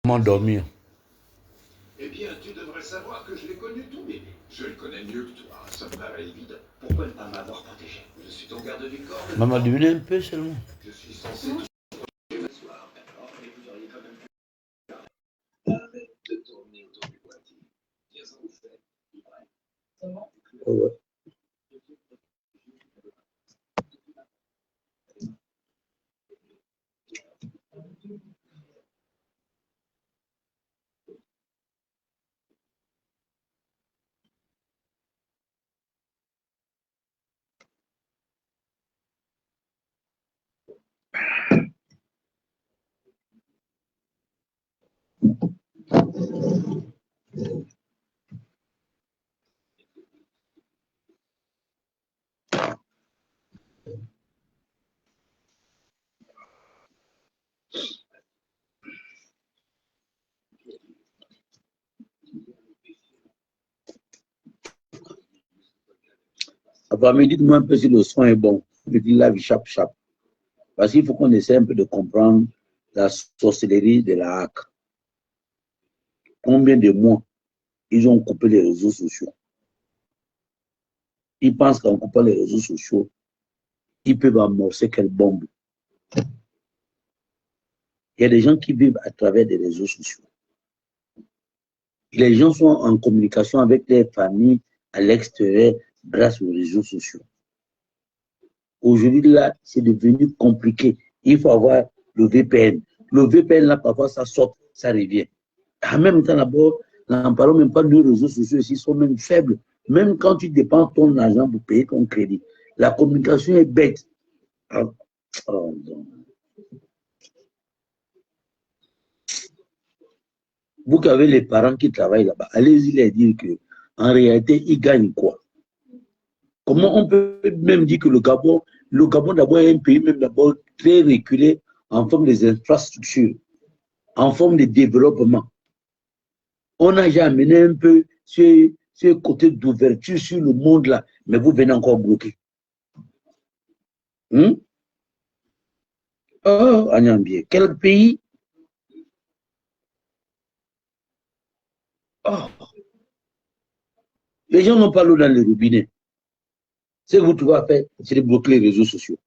M'endormir. Eh bien, tu devrais savoir que je l'ai connu ton bébé. Je le connais mieux que toi, ça me paraît évident. Pourquoi ne pas m'avoir protégé? Je suis ton garde du corps. Maman, devenez un peu seulement. Je suis censé te protéger le soir, d'accord? Mais vous auriez quand même pu... Arrête de tourner autour du boîtier. Qu'est-ce que vous faites? Comment? Oh ouais. Après, me dites-moi un peu si le son est bon. Je dis là, chap. Parce qu'il faut qu'on essaie un peu de comprendre la sorcellerie de la hack. Combien de mois ils ont coupé les réseaux sociaux? Ils pensent qu'en coupant les réseaux sociaux, ils peuvent amorcer quelle bombe? Il y a des gens qui vivent à travers des réseaux sociaux. Les gens sont en communication avec les familles à l'extérieur grâce aux réseaux sociaux. Aujourd'hui, là, c'est devenu compliqué. Il faut avoir le VPN. Le VPN, là, parfois, ça sort, ça revient. En même temps, d'abord, n'en parlons même pas de réseaux sociaux ici, sont même faibles. Même quand tu dépenses ton argent pour payer ton crédit, la communication est bête. Oh, vous qui avez les parents qui travaillent là-bas, allez-y les dire qu'en réalité, ils gagnent quoi? Comment on peut même dire que le Gabon d'abord est un pays même d'abord très reculé en forme des infrastructures, en forme de développement. On a déjà amené un peu ce côté d'ouverture sur le monde là, mais vous venez encore bloquer. Oh, Agnambie, quel pays? Oh. Les gens n'ont pas l'eau dans les robinets. Ce que vous trouvez à faire, c'est de bloquer les réseaux sociaux.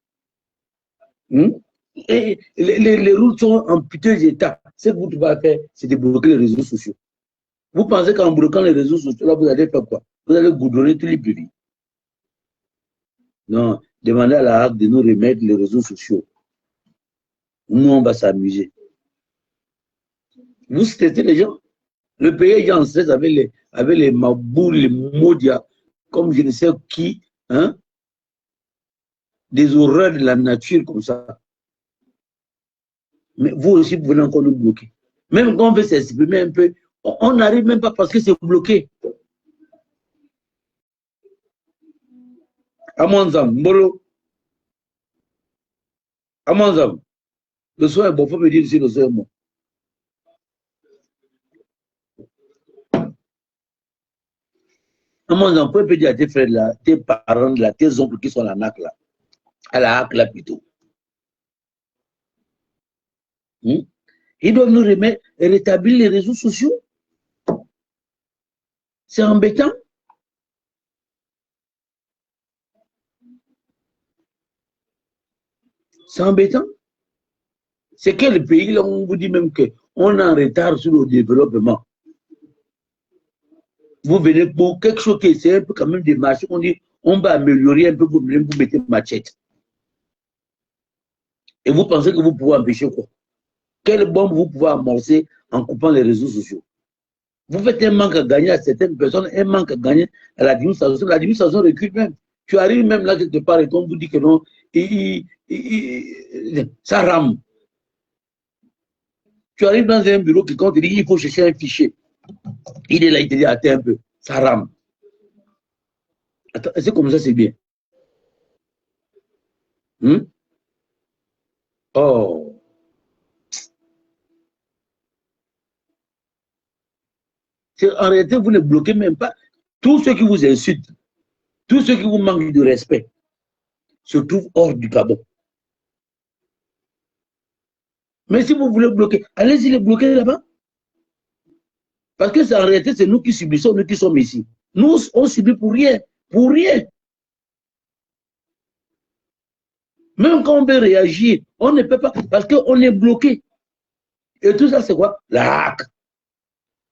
Et les routes sont en piteux état. Ce que vous trouvez à faire, c'est de bloquer les réseaux sociaux. Vous pensez qu'en bloquant les réseaux sociaux, là, vous allez faire quoi? Vous allez goudronner tous les pays. Non, demandez à la HAC de nous remettre les réseaux sociaux. Nous, on va s'amuser. Vous stressez les gens. Le pays est en stress avec les mabous, les maudias, comme je ne sais qui, hein? Des horreurs de la nature comme ça. Mais vous aussi, vous venez encore nous bloquer. Même quand on veut s'exprimer un peu, on n'arrive même pas parce que c'est bloqué. Amanzam, Mbolo. Amanzam. Le son est bon, il faut me dire si le son est bon. Amanzam, vous pouvez dire à tes frères là, tes parents là, tes oncles qui sont à la NAC là, à la HAC là plutôt. Ils doivent nous remettre et rétablir les réseaux sociaux. C'est embêtant. C'est embêtant. C'est quel pays là on vous dit même qu'on est en retard sur le développement. Vous venez pour quelque chose qui est un peu quand même des marchés, on dit on va améliorer un peu, vous mettez machette. Et vous pensez que vous pouvez empêcher quoi? Quelle bombe vous pouvez amorcer en coupant les réseaux sociaux? Vous faites un manque à gagner à certaines personnes, un manque à gagner à l'administration. L'administration recule même. Tu arrives même là quelque part et on vous dit que non, ça rame. Tu arrives dans un bureau qui compte, il faut chercher un fichier. Il est là, il te dit, attends un peu, ça rame. Attends, c'est comme ça, c'est bien. Oh. En réalité, vous ne bloquez même pas. Tous ceux qui vous insultent, tous ceux qui vous manquent de respect, se trouvent hors du Gabon. Mais si vous voulez bloquer, allez-y les bloquer là-bas. Parce que en réalité, c'est nous qui subissons, nous qui sommes ici. Nous, on subit pour rien. Pour rien. Même quand on veut réagir, on ne peut pas, parce qu'on est bloqué. Et tout ça, c'est quoi? La hache.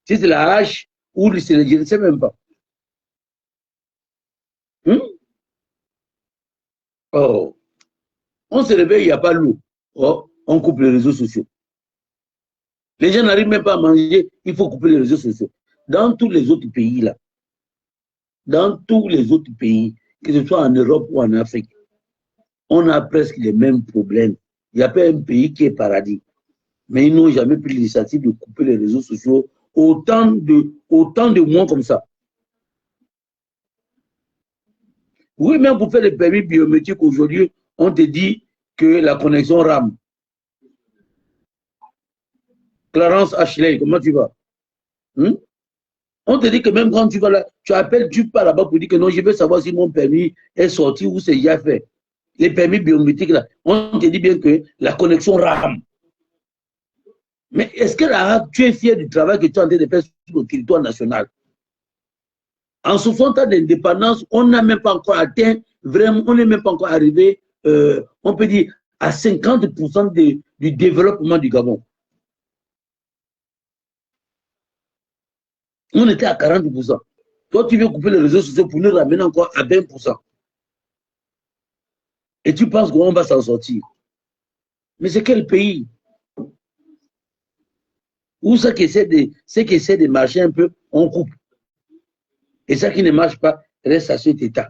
Si c'est la hache ou le je ne sais même pas. Oh. On se réveille, il n'y a pas l'eau. Oh, on coupe les réseaux sociaux. Les gens n'arrivent même pas à manger, il faut couper les réseaux sociaux. Dans tous les autres pays, là, dans tous les autres pays, que ce soit en Europe ou en Afrique, on a presque les mêmes problèmes. Il n'y a pas un pays qui est paradis. Mais ils n'ont jamais pris l'initiative de couper les réseaux sociaux autant de mois comme ça. Oui, même pour faire les permis biométriques aujourd'hui, on te dit que la connexion rame. Clarence Ashley, comment tu vas? On te dit que même quand tu vas là, tu appelles, tu pars là-bas pour dire que non, je veux savoir si mon permis est sorti ou c'est déjà fait. Les permis biométriques, là, on te dit bien que la connexion rame. Mais est-ce que là, tu es fier du travail que tu es en train de faire sur le territoire national? En 60 ans d'indépendance, on n'a même pas encore atteint, vraiment, on n'est même pas encore arrivé, on peut dire, à 50% du développement du Gabon. On était à 40%. Toi, tu veux couper les réseaux sociaux pour nous ramener encore à 20%. Et tu penses qu'on va s'en sortir. Mais c'est quel pays? Où ceux qui essaient de marcher un peu, on coupe. Et ça qui ne marche pas, reste à cet état.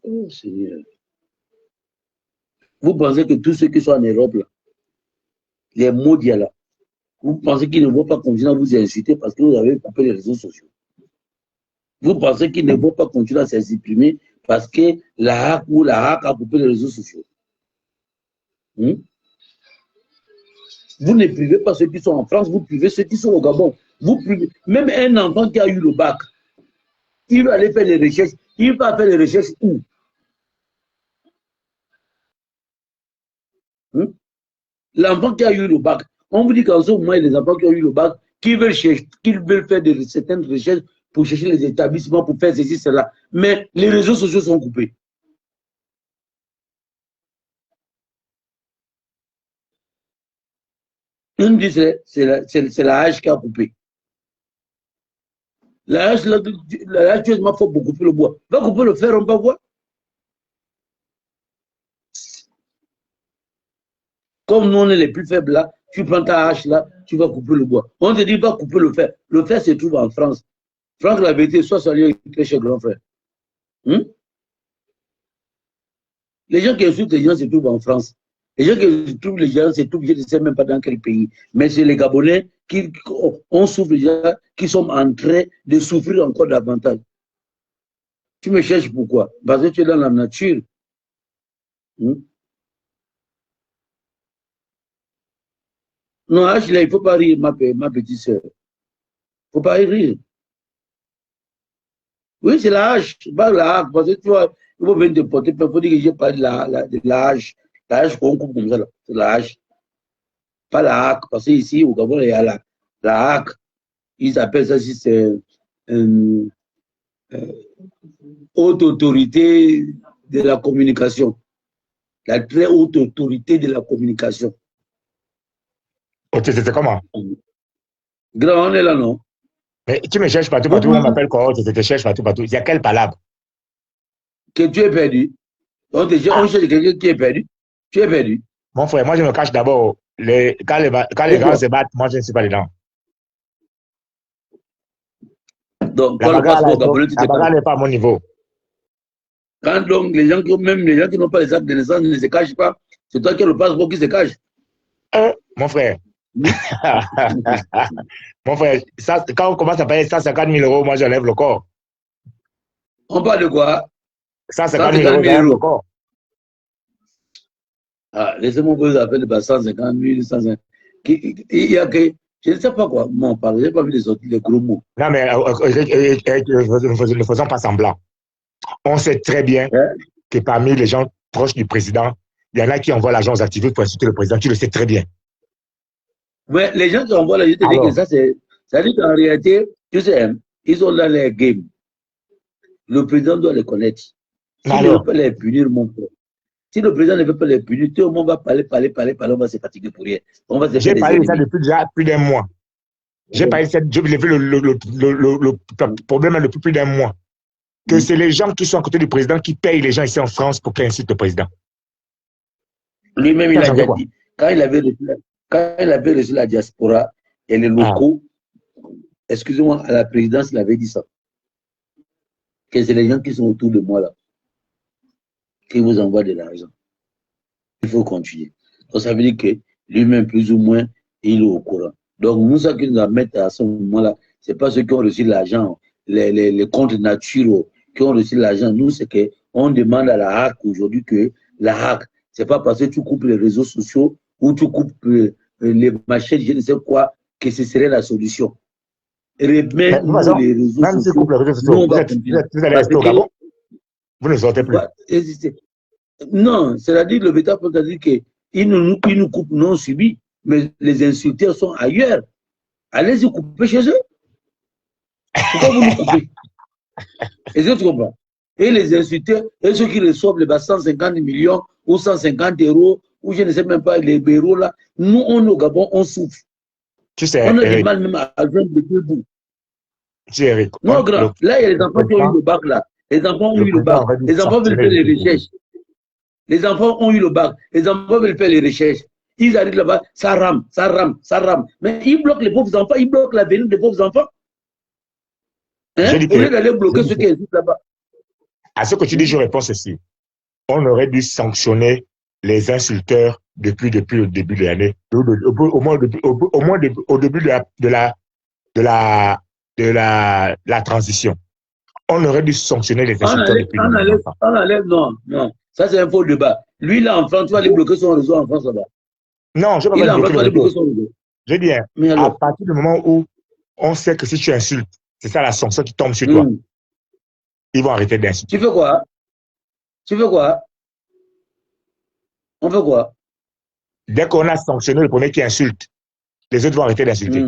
Oh Seigneur. Vous pensez que tous ceux qui sont en Europe, là, les maudits là, vous pensez qu'ils ne vont pas continuer à vous insulter parce que vous avez coupé les réseaux sociaux. Vous pensez qu'ils ne vont pas continuer à s'exprimer parce que la hack ou la hack a coupé les réseaux sociaux. Vous ne privez pas ceux qui sont en France, vous privez ceux qui sont au Gabon. Vous privez, même un enfant qui a eu le bac, il va aller faire les recherches. Il va faire les recherches où? L'enfant qui a eu le bac, on vous dit qu'en ce moment, il y a des enfants qui ont eu le bac, qui veulent faire certaines recherches pour chercher les établissements, pour faire ceci, cela. Mais les réseaux sociaux sont coupés. On me dit que c'est la hache qui a coupé. La hache, tu il faut beaucoup couper le bois. Va couper le fer, on va voir. Comme nous, on est les plus faibles là, tu prends ta hache là, tu vas couper le bois. On te dit, va couper le fer. Le fer se trouve en France. Franck la vérité, soit salué chez grand frère. Les gens qui insultent les gens se trouvent en France. Les gens qui trouvent les gens se trouvent, je ne sais même pas dans quel pays. Mais c'est les Gabonais qui on souffre déjà, qui sont en train de souffrir encore davantage. Tu me cherches pourquoi? Parce que tu es dans la nature. Non, H, là, il ne faut pas rire, ma petite soeur. Il ne faut pas rire. Oui, c'est la hache. Pas la hache. Parce que tu vois, il faut venir te porter. Il faut dire que j'ai pas de la hache. La hache qu'on coupe comme ça. C'est la hache. Pas la hache. Parce qu'ici, au Gabon, il y a la hache. Ils appellent ça si c'est haute autorité de la communication. La très haute autorité de la communication. Ok, c'était comment? Grand, on est là, non? Mais tu me cherches partout, on m'appelle quoi? Tu te cherches partout. Il y a quelle palabre? Que tu es perdu. On cherche quelqu'un qui est perdu. Tu es perdu. Mon frère, moi je me cache d'abord. Quand les grands se battent, moi je ne suis pas dedans. Donc, la bagarre n'est pas à mon niveau. Quand donc les gens qui n'ont pas les actes de naissance ne se cachent pas, c'est toi qui as le passeport qui se cache. Mon frère. Mon frère, ça, quand on commence à payer 150 000 euros, moi j'enlève le corps. On parle de quoi? 150 000 euros, j'enlève le corps. Ah, laissez-moi vous appeler de 150 000, 150 000. Il y a que, je ne sais pas quoi, moi on parle, je n'ai pas vu les gros mots. Non, mais ne faisons pas semblant. On sait très bien que parmi les gens proches du président, il y en a qui envoient l'argent aux activistes pour insulter le président, tu le sais très bien. Mais les gens qui envoient là, je te dis que ça, c'est. Ça dit qu'en réalité, tu sais, ils ont dans les games. Le président doit les connaître. S'il ne veut pas les punir, mon frère. Si le président ne veut pas les punir, tout le monde va parler, on va se fatiguer pour rien. On va se J'ai faire parlé de des ça ennemis. depuis déjà plus d'un mois. J'ai parlé de ça, j'ai vu le problème depuis plus d'un mois. Que c'est les gens qui sont à côté du président qui payent les gens ici en France pour qu'ils insultent le président. Lui-même, il a déjà dit, quand il avait reçu la diaspora et les locaux, excusez-moi, à la présidence, il avait dit ça. Que c'est les gens qui sont autour de moi là, qui vous envoient de l'argent. Il faut continuer. Donc ça veut dire que lui-même, plus ou moins, il est au courant. Donc nous, ce qui nous a mettre à ce moment-là, c'est pas ceux qui ont reçu l'argent, les comptes naturels qui ont reçu l'argent. Nous, c'est qu'on demande à la HAC aujourd'hui que la HAC, c'est pas parce que tu coupes les réseaux sociaux ou tu coupes les machines, je ne sais quoi, que ce serait la solution. Remets-nous les réseaux même sociaux. Si coupe les réseaux sociaux, vous allez rester au Gabon. Vous ne sortez plus. Non, c'est-à-dire le bêta peut dire qu'ils nous coupent non subis, mais les insulteurs sont ailleurs. Allez-y couper chez eux. Pourquoi vous nous coupez? Est-ce que tu comprends? Et les insulteurs, et ceux qui reçoivent les 150 millions ou 150 euros, ou je ne sais même pas, les bureaux là, nous, on est au Gabon, on souffre. Tu sais, on a du mal même à joindre le deux bouts. Tu sais, Eric. Non, grand. Là, il y a les enfants qui ont eu le bac là. Les enfants ont eu le bac. Les enfants veulent faire les recherches. Les enfants ont eu le bac. Les enfants veulent faire les recherches. Ils arrivent là-bas, ça rame, ça rame, ça rame. Mais ils bloquent les pauvres enfants, ils bloquent l'avenir des pauvres enfants. Hein? Au lieu d'aller bloquer ceux qui existent là-bas. À ce que tu dis, je réponds ceci. On aurait dû sanctionner les insulteurs depuis le début de l'année. Au moins au début de la transition. On aurait dû sanctionner les insulteurs depuis le début. On enlève, non. Ça, c'est un faux débat. Lui, là, en France, tu vas aller bloquer son réseau en France là-bas. Non, je ne vais pas bloquer son réseau. Je dis, à partir du moment où on sait que si tu insultes, c'est ça la sanction qui tombe sur toi. Ils vont arrêter d'insulter. Tu fais quoi? On fait quoi? Dès qu'on a sanctionné le premier qui insulte, les autres vont arrêter d'insulter.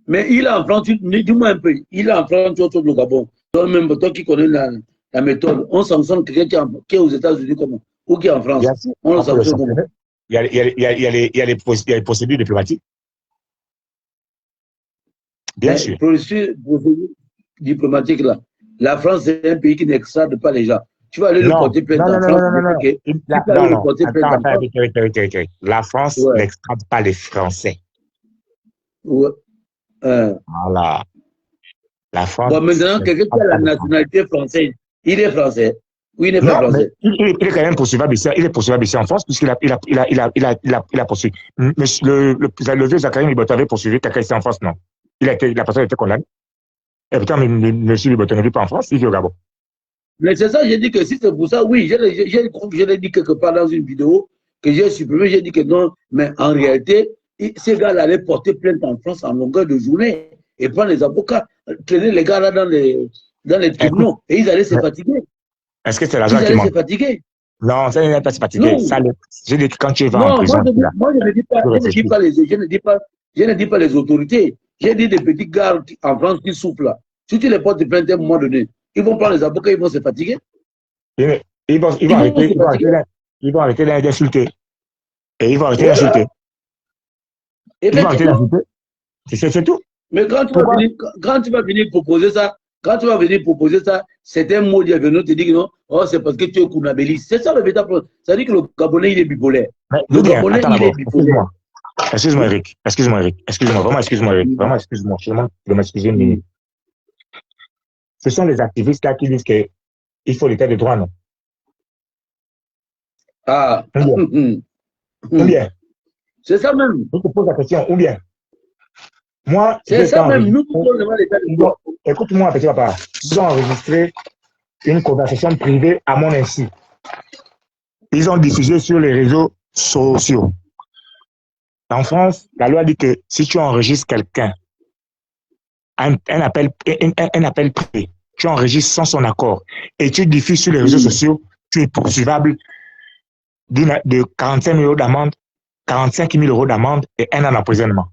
Mais il est en France, dis-moi un peu, il est en France, tu es au Gabon. Toi qui connais la méthode, on sanctionne quelqu'un qui est aux États-Unis comment? Ou qui est en France? On le sanctionne comment? Il y a les procédures diplomatiques. Bien sûr. Procédures diplomatiques là. La France, c'est un pays qui n'extrade pas les gens. Tu vas aller le porter plainte en France. Non. La France n'extrade pas les Français. Ouais. Voilà. La France. Bon, maintenant, quelqu'un qui a la nationalité française, il est français. Oui, il n'est pas français. Il est quand même poursuivable ici. Il est poursuivable ici en France, puisqu'il a poursuivi. Le vieux Zakaria Liboton avait poursuivi quelqu'un ici en France, non. La personne a été condamnée. Et pourtant, M. Liboton ne vit pas en France, il vit au Gabon. Mais c'est ça, j'ai dit que si c'est pour ça, oui, je l'ai dit quelque part dans une vidéo que j'ai supprimée, j'ai dit que non, mais en réalité, ces gars-là allaient porter plainte en France en longueur de journée et prendre les avocats, traîner les gars là dans les tribunaux et ils allaient se fatiguer. Est-ce que c'est l'argent qui manque? Ils allaient se fatiguer. Non, ça n'est pas se fatiguer. J'ai dit que quand tu vas en prison. Moi, je ne dis pas les autorités. J'ai dit des petits gars en France qui souffrent là. Si tu les portes plainte à un moment donné, ils vont prendre les avocats, ils vont se fatiguer. Ils vont arrêter d'insulter. Et ils vont arrêter d'insulter. Ils vont arrêter d'insulter. C'est tout. Mais quand tu vas venir proposer ça, c'est un mot diagnostic, te dit que non, c'est parce que tu es Kounabeli. C'est ça le véritable. Ça dit que le Gabonais, il est bipolaire. Le Gabonais, il est bipolaire. Excuse-moi, Eric. Vraiment, excuse-moi, Eric. Vraiment, excuse-moi. Je demande de m'excuser une minute. Ce sont les activistes là qui disent qu'il faut l'état de droit, non? Ah. Ou bien? C'est ça même. Je te pose la question, ou bien? Moi, c'est ça même. Nous posons l'état de droit. Écoute-moi, petit papa. Ils ont enregistré une conversation privée à mon insu. Ils ont diffusé sur les réseaux sociaux. En France, la loi dit que si tu enregistres quelqu'un, un appel privé, tu enregistres sans son accord et tu diffuses sur les réseaux sociaux, tu es poursuivable de 45 000 € d'amende 45 000 € d'amende et 1 an d'emprisonnement.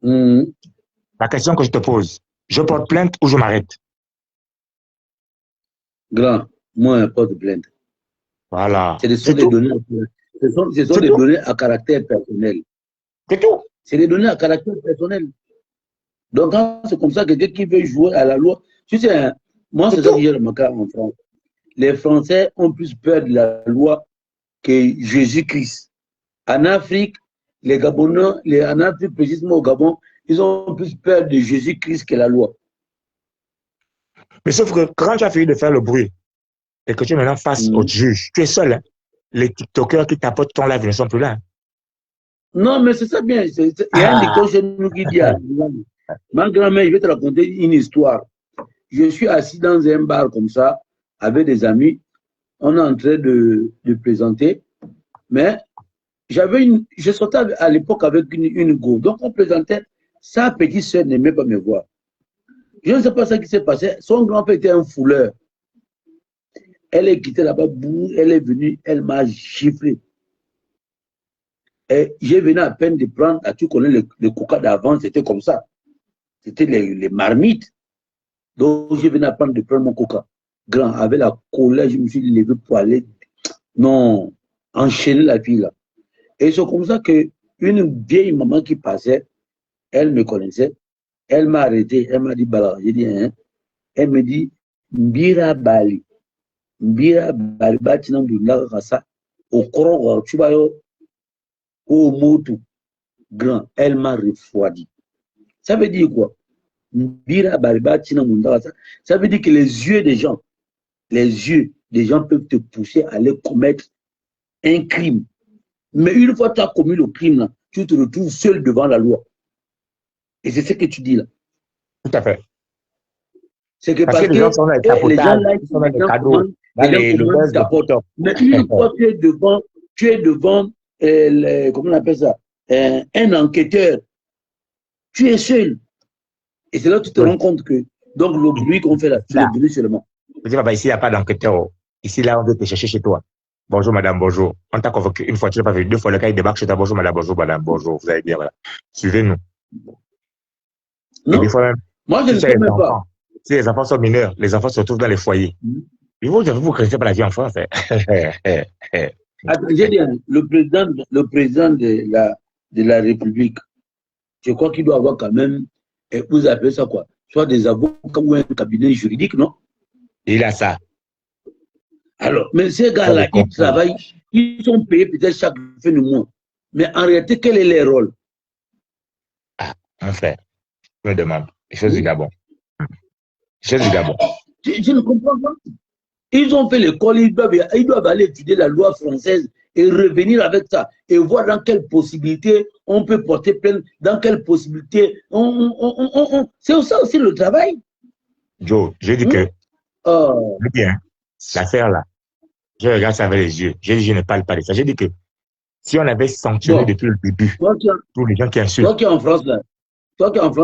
La question que je te pose, je porte plainte ou je m'arrête? Grand, moi, un porte plainte. Voilà. Ce sont des données, des données à caractère personnel. C'est tout. C'est des données à caractère personnel. Donc, quand c'est comme ça, quelqu'un qui veut jouer à la loi, tu sais, moi, c'est ça que j'ai remarqué en France. Les Français ont plus peur de la loi que Jésus-Christ. En Afrique, les Gabonais, en Afrique, précisément au Gabon, ils ont plus peur de Jésus-Christ que la loi. Mais sauf que quand tu as fini de faire le bruit et que tu es maintenant face au juge, tu es seul. Hein? Les TikTokers qui tapotent ton live ne sont plus là. Hein? Non, mais c'est ça bien. Il y a un dicton chez nous qui dit ma grand-mère, je vais te raconter une histoire. Je suis assis dans un bar comme ça, avec des amis. On est en train de présenter. Mais je sortais à l'époque avec une go. Donc, on présentait. Sa petite soeur n'aimait pas me voir. Je ne sais pas ce qui s'est passé. Son grand-père était un fouleur. Elle est quittée là-bas, elle est venue, elle m'a giflé. Et j'ai venu à peine de prendre, tu connais le coca d'avant, c'était comme ça. C'était les marmites. Donc, j'ai venu à peine de prendre mon coca. Grand, avec la colère, je me suis levé pour aller, non, enchaîner la fille là. Et c'est comme ça qu'une vieille maman qui passait, elle me connaissait, elle m'a arrêté, elle m'a dit, Bala, j'ai dit, hein? Elle me dit, Mbira Bali. Mbira Bali, Batinam Dunda Rasa, au Koro, tu vas au Motu. Grand, elle m'a refroidi. Ça veut dire quoi? Mbira Bali, Batinam Dunda Rasa. Ça veut dire que les yeux des gens peuvent te pousser à aller commettre un crime. Mais une fois que tu as commis le crime, là, tu te retrouves seul devant la loi. Et c'est ce que tu dis là. Tout à fait. C'est que parce que les gens sont dans les tapotages, ils sont dans les cadeaux, dans les tapotent. Mais une fois que tu es devant comment on appelle ça, un enquêteur, tu es seul. Et c'est là que tu te rends compte que, donc le bruit qu'on fait là, tu es venu seulement. Ici, il n'y a pas d'enquêteur. Ici, là, on doit te chercher chez toi. Bonjour, madame, bonjour. On t'a convoqué une fois, tu n'as pas vu. 2 fois, le gars, il débarque chez toi. Bonjour, madame, bonjour. Vous allez bien, voilà. Suivez-nous. Non. Et des fois même, moi, je ne sais même pas. Si les enfants sont mineurs, les enfants se retrouvent dans les foyers. Et vous connaissez pas la vie en France. Attends, j'ai dit, le président de la République, je crois qu'il doit avoir quand même, vous appelez ça quoi? Soit des avocats ou un cabinet juridique, non? Il a ça. Alors, mais ces gars-là, ils travaillent, ils sont payés peut-être chaque fin de mois. Mais en réalité, quel est leur rôle? Ah, mon frère, je me demande. Les choses du Gabon. Je ne comprends pas. Ils ont fait l'école, ils doivent aller étudier la loi française et revenir avec ça et voir dans quelle possibilité on peut porter plainte, dans quelle possibilité c'est ça aussi le travail. Joe, je dis que bien, l'affaire là, je regarde ça avec les yeux. Je dis je ne parle pas de ça. Je dis que si on avait sanctionné depuis le début tous les gens qui insultent. Toi qui es en France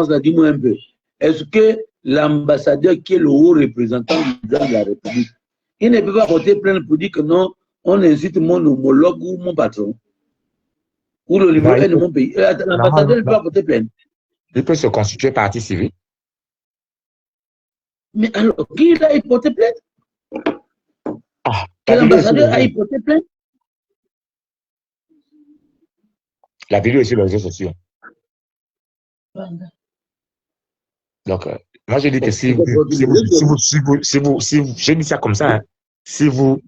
là, dis-moi un peu. Est-ce que l'ambassadeur qui est le haut représentant de la République, il ne peut pas porter plainte pour dire que non, on insulte mon homologue ou mon patron ou le niveau 1 de mon pays. L'ambassadeur ne peut pas porter plainte. Il peut se constituer partie civile. Mais alors, qui a porté plainte? Quel ambassadeur a porté plainte? La vidéo est sur les réseaux sociaux. Donc, moi, je dis que si vous, je dis ça comme ça, hein, si vous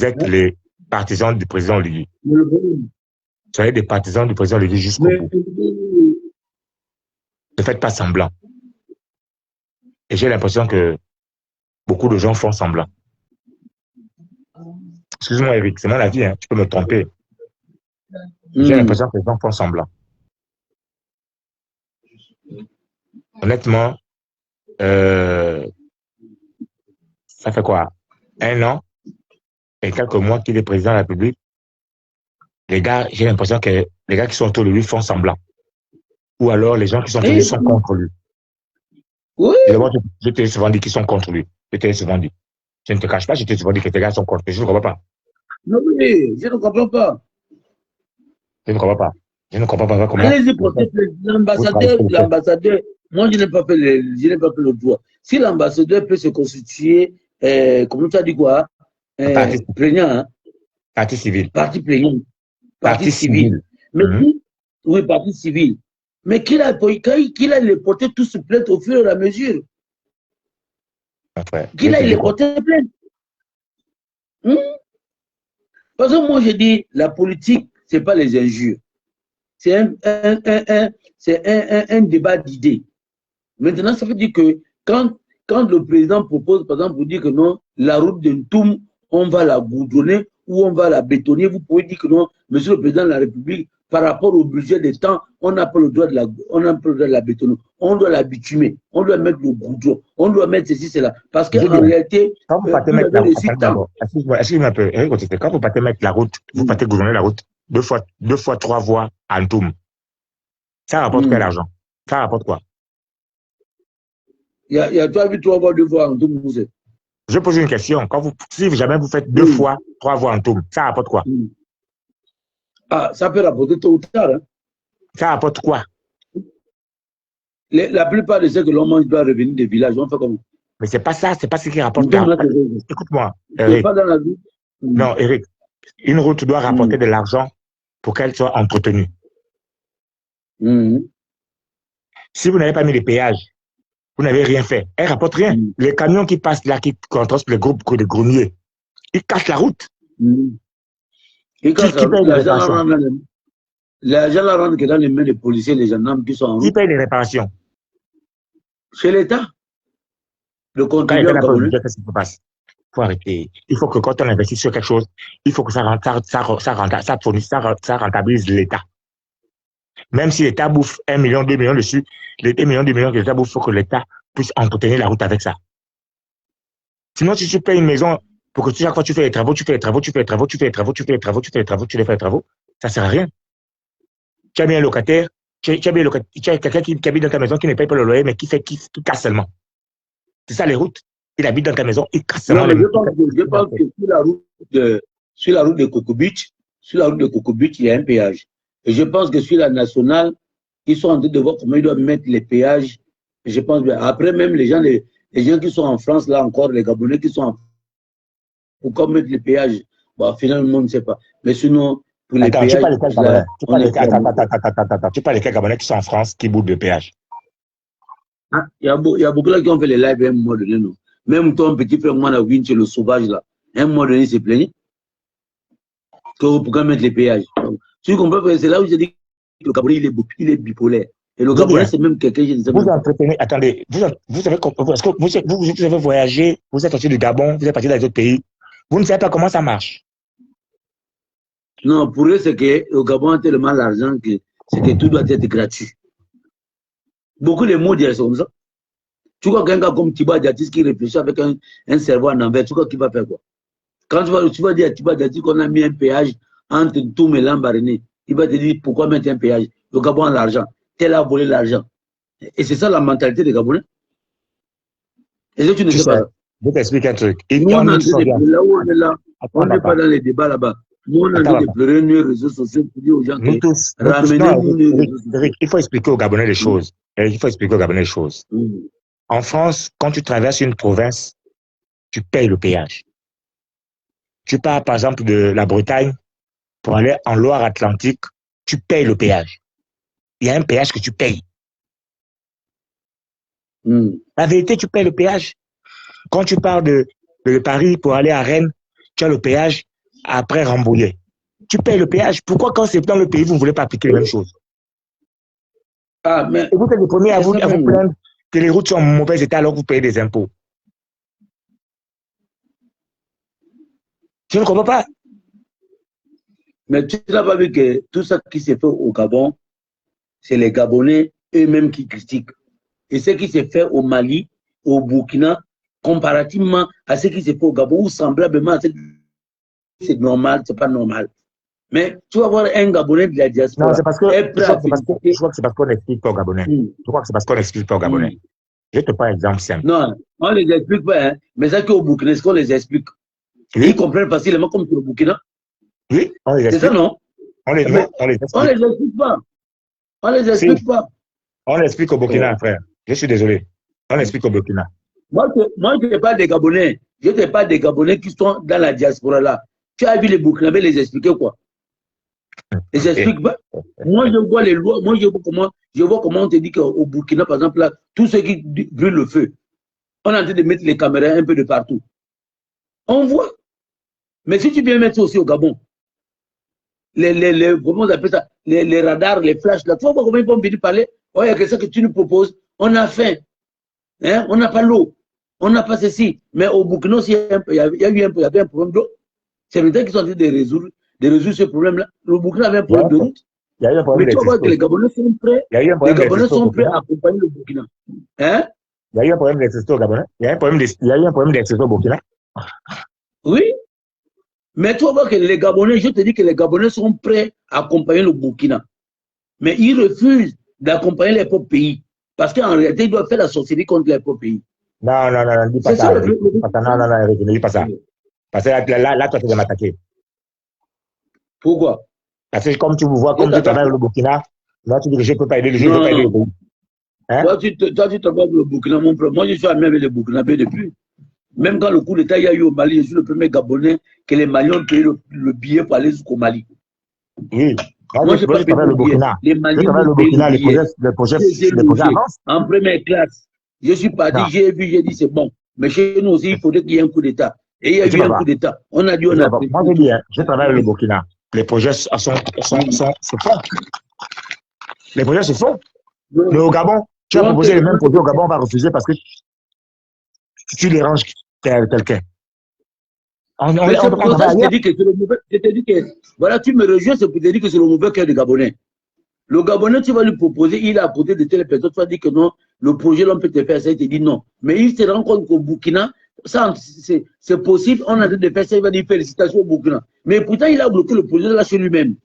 êtes les partisans du président Oligui, soyez des partisans du président Oligui jusqu'au bout. Ne faites pas semblant. Et j'ai l'impression que beaucoup de gens font semblant. Excuse-moi, Eric, c'est mon avis, hein, tu peux me tromper. J'ai l'impression que les gens font semblant. Honnêtement, ça fait quoi? 1 an et quelques mois qu'il est président de la République. Les gars, j'ai l'impression que les gars qui sont autour de lui font semblant. Ou alors les gens qui sont autour de lui sont contre lui. Oui. Je t'ai souvent dit qu'ils sont contre lui. Je t'ai souvent dit. Je ne te cache pas, je t'ai souvent dit que tes gars sont contre lui. Je ne comprends pas. Non, oui, je ne comprends pas. Je ne comprends pas. Je ne comprends pas comment. Allez-y, porter l'ambassadeur, moi je n'ai pas fait le droit. Si l'ambassadeur peut se constituer, comment tu as dit quoi, plaignant, hein? Partie civile. Partie plaignante, Partie civile. Mais oui, partie civile. Mais qu'il a les porté tous plainte au fur et à mesure. Qu'il a les porté plainte. Parce que moi je dis, la politique, ce n'est pas les injures. C'est un débat d'idées. Maintenant, ça veut dire que quand le président propose, par exemple, vous dire que non, la route de Ntoum, on va la goudronner ou on va la bétonner, vous pouvez dire que non, monsieur le président de la République, par rapport au budget des temps, on n'a pas le droit de la bétonner. On doit la bitumer, on doit mettre le goudron, on doit mettre ceci, cela. Parce qu'en réalité, quand vous partez mettre la route, excusez-moi un peu, quand vous partez mettre la route, vous partez goudronner la route, deux fois 3 voies à Ntoum. Ça rapporte quoi l'argent? Ça rapporte quoi? Il y a 3 voies, 2 voies à Ntoum. Je pose une question. Si jamais vous faites 2 fois 3 voies en Ntoum, ça rapporte quoi? Ah, ça peut rapporter tôt ou tard. Hein. Ça rapporte quoi? La plupart de ceux que l'on mange doivent revenir des villages. On fait comment? Mais c'est pas ça, c'est pas ce qui rapporte. Écoute-moi, Eric. Pas dans la vie. Non, Eric, une route doit rapporter de l'argent pour qu'elle soit entretenue. Si vous n'avez pas mis les péages, vous n'avez rien fait. Elle ne rapporte rien. Les camions qui passent là, qui transportent les groupes de greniers, ils cassent la route. Qui paye les réparations? L'argent la rentre que dans les mains des policiers, les gendarmes qui sont en route. Qui paye les réparations? Chez l'État. Le contribuable gabonais. Qu'est-ce qui se passe? Il faut arrêter. Il faut que quand on investit sur quelque chose, il faut que ça rentabilise l'État. Même si l'État bouffe 1 million, 2 millions dessus, les 1 million, 2 millions que l'État bouffe, il faut que l'État puisse entretenir la route avec ça. Sinon, si tu payes une maison pour que chaque fois tu fais les travaux, ça ne sert à rien. Tu as mis un locataire, tu as quelqu'un qui habite dans ta maison qui ne paye pas le loyer, mais qui casse seulement. C'est ça les routes. Il habite dans ta maison, il casse seulement. Je pense que sur la route de Coco Beach, il y a un péage. Et je pense que sur la nationale, ils sont en train de voir comment ils doivent mettre les péages. Et je pense bien. Après, même les gens qui sont en France, là encore, les Gabonais qui sont en France, pourquoi mettre les péages? Bon, finalement, on ne sait pas. Mais sinon, pour les péages. Tu parles des Gabonais qui sont en France qui boutent de péage. Il y a beaucoup là qui ont fait les lives à un moment donné. Non? Même ton petit frère, moi, là, Vinci, le sauvage, là, à un moment donné, il s'est plaigné. Pourquoi mettre les péages? Tu comprends? C'est là où je dis que le Gabonais, il est bipolaire. Et le Gabonais, c'est même quelqu'un qui... Vous entretenez, attendez, vous avez compris, parce que vous avez voyagé, vous êtes parti du Gabon, vous êtes parti dans les autres pays. Vous ne savez pas comment ça marche. Non, pour eux, c'est que le Gabon a tellement l'argent que c'est que tout doit être gratuit. Beaucoup de mots disent comme ça. Tu vois qu'un gars comme Tiba Diatis qui réfléchit avec un cerveau en envers, tu crois qu'il va faire quoi? Quand tu vas dire à Tiba Diatis qu'on a mis un péage entre Ntoum et Lambaréné, il va te dire pourquoi mettre un péage? Le Gabon a l'argent. Tel a volé l'argent. Et c'est ça la mentalité des Gabonais. Et ça, tu ne sais pas. Je t'explique un truc. Nous, on là où on est là, on n'est pas dans les débats là-bas. Nous, on a envie de pleurer nos réseaux sociaux pour dire aux gens que ramenez-nous les réseaux sociaux. Il faut expliquer aux Gabonais les choses. En France, quand tu traverses une province, tu payes le péage. Tu pars, par exemple, de la Bretagne pour aller en Loire-Atlantique, tu payes le péage. Il y a un péage que tu payes. La vérité, tu payes le péage. Quand tu pars de Paris pour aller à Rennes, tu as le péage après Rambouillet. Tu payes le péage. Pourquoi quand c'est dans le pays, vous ne voulez pas appliquer les mêmes choses? Mais... Et vous êtes les premiers à vous plaindre que les routes sont en mauvais état alors que vous payez des impôts. Je ne comprends pas. Mais tu n'as pas vu que tout ça qui s'est fait au Gabon, c'est les Gabonais eux-mêmes qui critiquent. Et ce qui s'est fait au Mali, au Burkina, comparativement à ce qui s'est fait au Gabon, ou semblablement à ce qui c'est normal, c'est pas normal. Mais tu vas voir un Gabonais de la diaspora. Non, c'est parce que je crois que c'est parce qu'on explique pas aux Gabonais. Je crois que c'est parce qu'on explique pas aux Gabonais. Je te prends un exemple simple. Non, on ne les explique pas, hein. Mais ça qu'au Burkina, c'est qu'on les explique. Oui. Ils comprennent facilement comme pour le Burkina. Oui, on les explique. C'est ça, non? On les On explique. les explique pas. On les Si, explique pas. on l'explique au Burkina, frère. Je suis désolé. On l'explique au Burkina. Moi, je ne parle pas des Gabonais. Je ne parle pas des Gabonais qui sont dans la diaspora là. Tu as vu les Burkinabés les expliquer quoi? Ils expliquent pas. Moi, je vois les lois. Moi, je vois comment on te dit qu'au Burkina, par exemple, là, tous ceux qui brûlent le feu, on est en train de mettre les caméras un peu de partout. On voit. Mais si tu viens mettre ça aussi au Gabon, comment on appelle ça? Les radars, les flashs, là, tu vois comment ils vont venir parler? Oh, il y a quelque chose que tu nous proposes. On a faim. Hein? On n'a pas l'eau. On n'a pas ceci. Mais au Burkina, il y avait un problème d'eau. C'est maintenant qu'ils sont en train de résoudre ce problème-là. Le Burkina avait un problème de route. Il y a eu un problème Mais tu vas voir que les Gabonais sont prêts. Les Gabonais sont prêts à accompagner le Burkina. Hein? Il y a eu un problème d'électricité au Gabon. Il y a eu un problème d'électricité au Burkina. Oui. Mais tu vas voir que les Gabonais, je te dis que les Gabonais sont prêts à accompagner le Burkina. Mais ils refusent d'accompagner les propres pays. Parce qu'en réalité, ils doivent faire la sorcellerie contre les propres pays. Non, ne dis pas ça. Non, Eric, ne dis pas ça. Parce que là, toi, tu vas m'attaquer. Pourquoi? Parce que comme tu me vois, comme tu travailles le Burkina, là, tu dis que je ne peux pas aider je ne peux pas aider le pays. Hein? Toi, tu travailles le Burkina, mon frère. Moi, je suis ami avec les Burkinabés depuis. Même quand le coup d'État y a eu au Mali, je suis le premier Gabonais que les Maliens ont payé le billet pour aller jusqu'au Mali. Oui. Moi, je travaille le Burkina. Les Maliens ont payé le billet. Les projets avancent. En première classe. Je suis parti, j'ai vu, j'ai dit c'est bon. Mais chez nous aussi, il faudrait qu'il y ait un coup d'État. Et il y a eu un coup d'État. On a dit on a. Moi, je dis, je travaille le Burkina. Les projets se font. Les projets se font. Mais au Gabon, tu as proposé les mêmes projets au Gabon, on va refuser parce que tu déranges quelqu'un. Je te dis que, voilà, tu me rejoins, c'est pour te dire que c'est le mauvais cœur du Gabonais. Le Gabonais, tu vas lui proposer, il a à côté de telle personne, tu vas dire que non, le projet, l'on peut te faire ça, il te dit non. Mais il se rend compte qu'au Burkina, c'est possible, on a de faire ça, il va dire félicitations au Burkina. Mais pourtant, il a bloqué le projet là chez lui-même.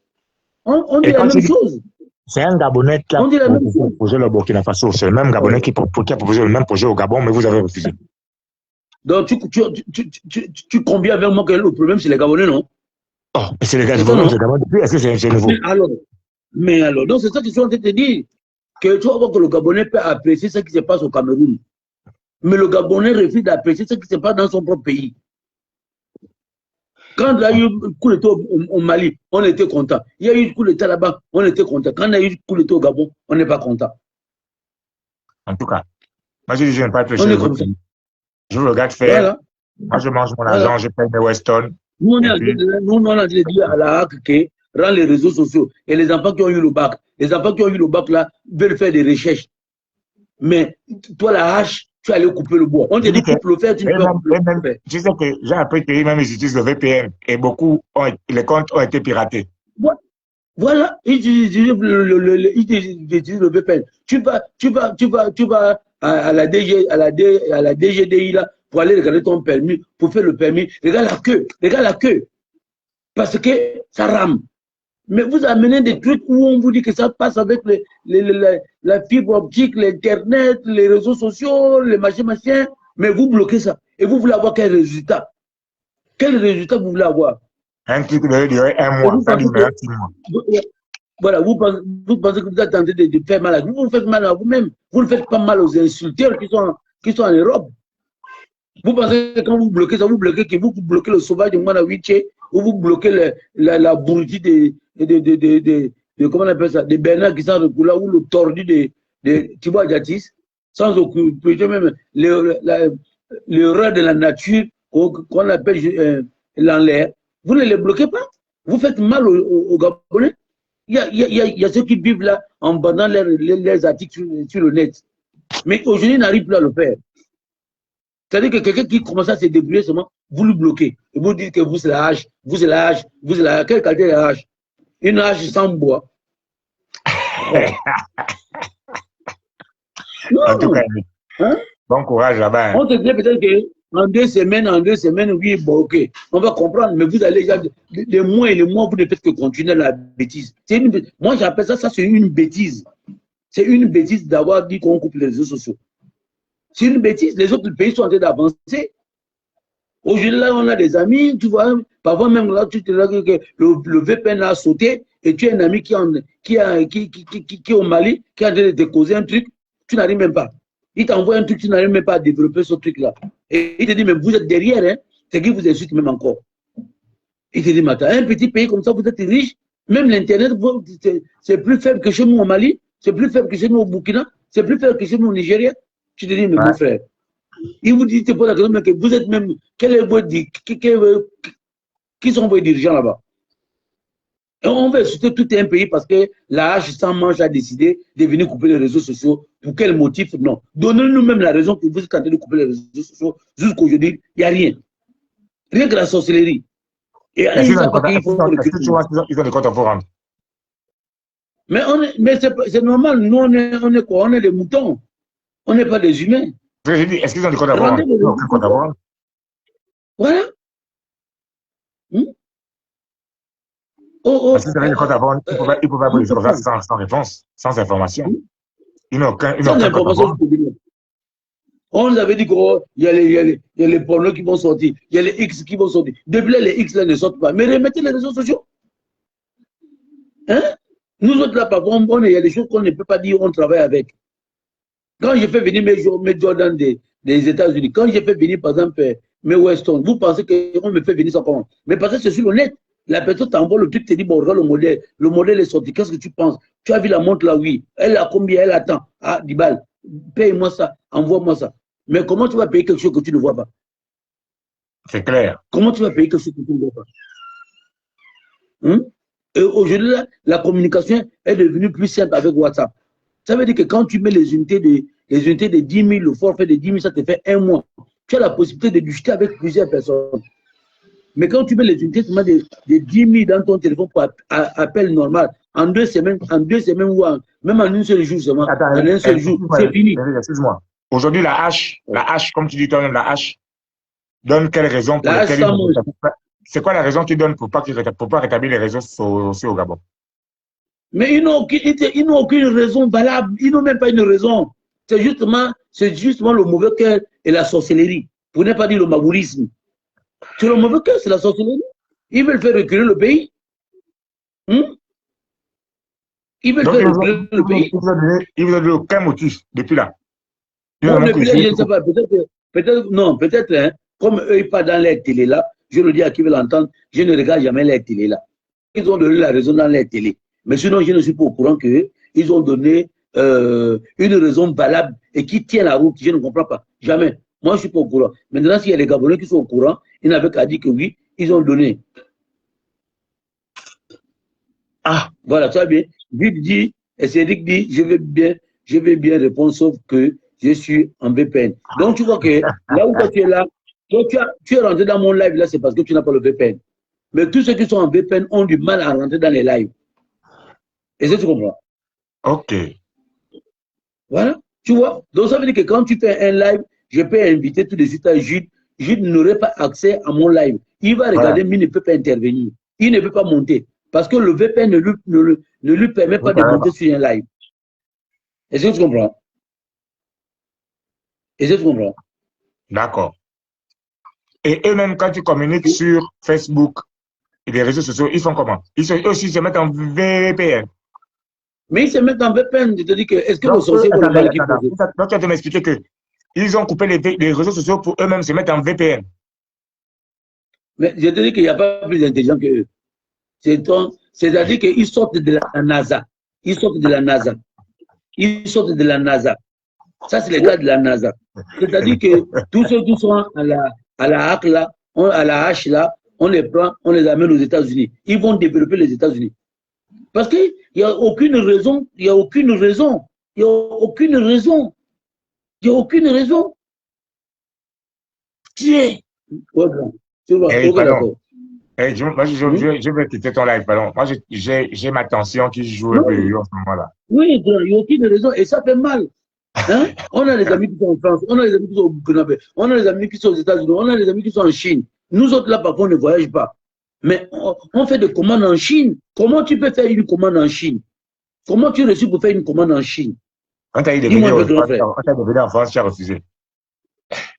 On dit la même chose. C'est un Gabonais qui a proposé le Burkina Faso. C'est le même Gabonais qui a proposé le même projet au Gabon, mais vous avez refusé. Donc, tu combien avec moi que le problème, c'est les Gabonais, non? Oh, mais c'est les Gabonais, est-ce que c'est nouveau? Mais alors, donc c'est ça que je suis en train de te dire. Que tu vas voir que le Gabonais peut apprécier ce qui se passe au Cameroun. Mais le Gabonais refuse d'apprécier ce qui se passe dans son propre pays. Quand il y a eu un coup d'État au Mali, on était content. Il y a eu un coup d'État là-bas, on était content. Quand il y a eu un coup d'État au Gabon, on n'est pas content. En tout cas, moi je dis je n'aime pas être chez vous. Je vous regarde faire. Voilà. Moi je mange mon argent, je paye mes Weston. Nous on a dit à la HAC que rend les réseaux sociaux et les enfants qui ont eu le bac. Les enfants qui ont eu le bac là veulent faire des recherches. Mais toi la hache, tu allais couper le bois. On te dit coupe le fer, tu ne peux pas couper le fer. Tu sais que j'ai appris que même ils utilisent le VPN et beaucoup les comptes ont été piratés. Voilà, ils utilisent le VPN. Tu vas à la DGDI là pour aller regarder ton permis, pour faire le permis. Regarde la queue. Parce que ça rame. Mais vous amenez des trucs où on vous dit que ça passe avec la fibre optique, l'Internet, les réseaux sociaux, les machins, mais vous bloquez ça. Et vous voulez avoir quel résultat? Quel résultat vous voulez avoir? Un truc de durer un mois, ça durerait 6 mois. Voilà, vous pensez que vous êtes en train de faire mal à vous. Vous faites mal à vous-même. Vous ne faites pas mal aux insulteurs qui sont en Europe. Vous pensez que quand vous bloquez ça, vous bloquez le sauvage de Mwanawiche, ou vous bloquez la bourgie comment on appelle ça, de Bernard qui s'en recoule là, ou le tordu de Thibaut Adjatis, sans aucune, même l'erreur de la nature qu'on appelle l'enlève. Vous ne les bloquez pas. Vous faites mal aux Gabonais. Il y a ceux qui vivent là en bandant leurs articles sur le net. Mais aujourd'hui, ils n'arrivent plus à le faire. C'est-à-dire que quelqu'un qui commence à se débrouiller seulement, vous le bloquez. Et vous dites que vous, c'est la hache, vous, c'est la hache, vous, c'est la hache. Quelle qualité de hache? Une hache sans bois. Non. En tout cas, bon courage là-bas. On te dit peut-être qu'en 2 semaines, oui, bon, ok, on va comprendre, mais vous allez les mois et les mois, vous ne faites que continuer la bêtise. Moi, j'appelle ça c'est une bêtise. C'est une bêtise d'avoir dit qu'on coupe les réseaux sociaux. C'est une bêtise. Les autres pays sont en train d'avancer. Aujourd'hui, là, on a des amis, tu vois, parfois même là, tu te dis que le VPN a sauté et tu as un ami qui est au Mali, qui est en train de te causer un truc, tu n'arrives même pas. Il t'envoie un truc, tu n'arrives même pas à développer ce truc-là. Et il te dit, mais vous êtes derrière, hein, c'est qui vous insulte même encore. Il te dit, mais attends, un petit pays comme ça, vous êtes riche, même l'Internet, c'est plus faible que chez nous au Mali, c'est plus faible que chez nous au Burkina, c'est plus faible que chez nous au Nigeria. Tu te dis, mais mon frère, il vous dit, la question, mais que vous êtes même, quel est votre, qui sont vos dirigeants là-bas? Et on veut insulter tout un pays parce que la hache sans manche a décidé de venir couper les réseaux sociaux. Pour quel motif? Non. Donnez-nous même la raison que vous êtes en train de couper les réseaux sociaux. Jusqu'aujourd'hui, il n'y a rien. Rien que la sorcellerie. Et ils ont des comptes à vous rendre. Mais c'est normal. Nous, on est quoi? On est des moutons. On n'est pas des humains. Est-ce qu'ils ont des comptes à vous rendre? Ils n'ont aucun compte à vous rendre. Voilà. Parce qu'ils avaient des comptes à vous rendre, ils ne pouvaient pas vous dire ça sans réponse, sans information. Ils n'ont aucun compte à vous rendre. On nous avait dit qu'il y a les pornos qui vont sortir, il y a les X qui vont sortir. Depuis là, les X là ne sortent pas. Mais remettez les réseaux sociaux. Hein? Nous autres là, par contre, il y a des choses qu'on ne peut pas dire, on travaille avec. Quand j'ai fait venir mes Jordan des États-Unis, quand j'ai fait venir, par exemple, mes Weston, vous pensez qu'on me fait venir ça comment? Mais parce que c'est sur le net. La personne t'envoie le truc, te dit, bon, regarde le modèle. Le modèle est sorti. Qu'est-ce que tu penses? Tu as vu la montre là? Oui. Elle a combien? Elle attend. Ah, 10 balles. Paye-moi ça. Envoie-moi ça. Mais comment tu vas payer quelque chose que tu ne vois pas? C'est clair. Comment tu vas payer quelque chose que tu ne vois pas? Et aujourd'hui, la communication est devenue plus simple avec WhatsApp. Ça veut dire que quand tu mets les unités de 10 000, le forfait de 10 000, ça te fait un mois. Tu as la possibilité de discuter avec plusieurs personnes. Mais quand tu mets les unités de 10 000 dans ton téléphone pour appel normal, en 2 semaines ou même en un seul jour seulement, attends, en un seul jour, c'est fini. Excuse-moi. Aujourd'hui, la hache, comme tu dis toi-même, la hache, donne quelle raison pour laquelle c'est quoi la raison qu'ils donnent pour pas rétablir les réseaux sociaux au Gabon? Mais ils n'ont aucune raison valable. Ils n'ont même pas une raison. C'est justement le mauvais cœur et la sorcellerie. Pour ne pas dire le mabourisme. C'est le mauvais cœur, c'est la sorcellerie. Ils veulent faire reculer le pays. Ils veulent faire reculer le pays. Ils ne vous donnent aucun motif depuis là. Non, depuis là, je ne sais pas. Peut-être, hein, comme eux, ils parlent dans les télé là, je le dis à qui veut l'entendre, je ne regarde jamais les télé là. Ils ont donné la raison dans les télé. Mais sinon, je ne suis pas au courant qu'ils ont donné une raison valable et qui tient la route. Je ne comprends pas. Jamais. Moi, je ne suis pas au courant. Maintenant, s'il y a des Gabonais qui sont au courant, ils n'avaient qu'à dire que oui, ils ont donné. Ah, voilà, ça va bien. Vite dit, et Cédric dit, je vais bien répondre, sauf que je suis en VPN. Donc, tu vois que là où tu es là, tu es rentré dans mon live, là, c'est parce que tu n'as pas le VPN. Mais tous ceux qui sont en VPN ont du mal à rentrer dans les lives. Et ça, tu comprends? Ok. Voilà. Tu vois? Donc, ça veut dire que quand tu fais un live, je peux inviter tout de suite à Jude. Jude n'aurait pas accès à mon live. Il va regarder, mais il ne peut pas intervenir. Il ne peut pas monter. Parce que le VPN ne lui permet pas de monter sur un live. Est-ce que tu comprends? Est-ce que tu comprends? D'accord. Et eux-mêmes, quand tu communiques sur Facebook et les réseaux sociaux, ils font comment? Eux aussi se mettent en VPN. Mais ils se mettent en VPN. Je te dis que, est-ce que le sorcier va le mal qui peut... Donc, tu as m'expliquer qu'ils ont coupé les réseaux sociaux pour eux-mêmes se mettre en VPN. Mais je te dis qu'il n'y a pas plus intelligent que eux. C'est-à-dire qu'ils sortent de la NASA. Ils sortent de la NASA. Ils sortent de la NASA. Ça, c'est les gars de la NASA. C'est-à-dire que tous ceux qui sont à la hache là, on les prend, on les amène aux États-Unis. Ils vont développer les États-Unis. Parce qu'il n'y a aucune raison, il n'y a aucune raison, il n'y a aucune raison, il n'y a aucune raison. Tiens. Ouais, bon. Tu vois, d'accord. Je vais quitter ton live, pardon. Moi, j'ai ma tension qui joue un peu en ce moment-là. Oui, il n'y a aucune raison et ça fait mal. Hein? On a des amis qui sont en France, on a des amis qui sont au Burkina, on a des amis qui sont aux États-Unis, on a des amis qui sont en Chine. Nous autres, là, par contre, on ne voyage pas. Mais on fait des commandes en Chine. Comment tu peux faire une commande en Chine? Comment tu reçus pour faire une commande en Chine? On t'a dit de venir en France, tu as refusé.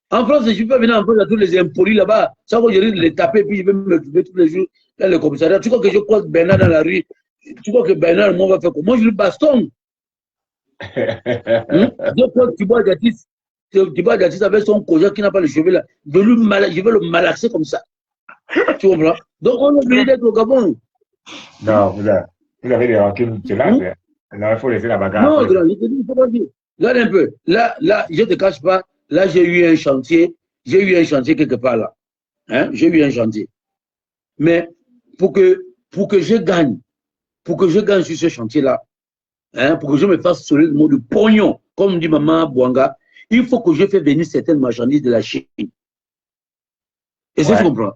En France, je ne peux pas venir en France à tous les impolis là-bas. Ça va, je risque de les taper, puis je vais me trouver tous les jours dans le commissariat. Tu crois que je croise Bernard dans la rue? Tu vois que Bernard, moi, va faire quoi? Moi, je le bastonne. Deux fois, Thibaut Diatis avec son cousin qui n'a pas le cheveu là. Je vais le malaxer comme ça. Tu comprends? Donc, on est obligé d'être au Gabon. Non, vous avez des rancunes, c'est là. Non, il faut laisser la bagarre. Non, grand, je te dis, il faut pas dire. Regarde un peu. Là, je ne te cache pas. Là, j'ai eu un chantier. J'ai eu un chantier quelque part là. Hein? J'ai eu un chantier. Mais pour que je gagne sur ce chantier-là, hein, pour que je me fasse solidement de pognon, comme dit maman Bouanga, il faut que je fasse venir certaines marchandises de la Chine. Et ça, tu comprends?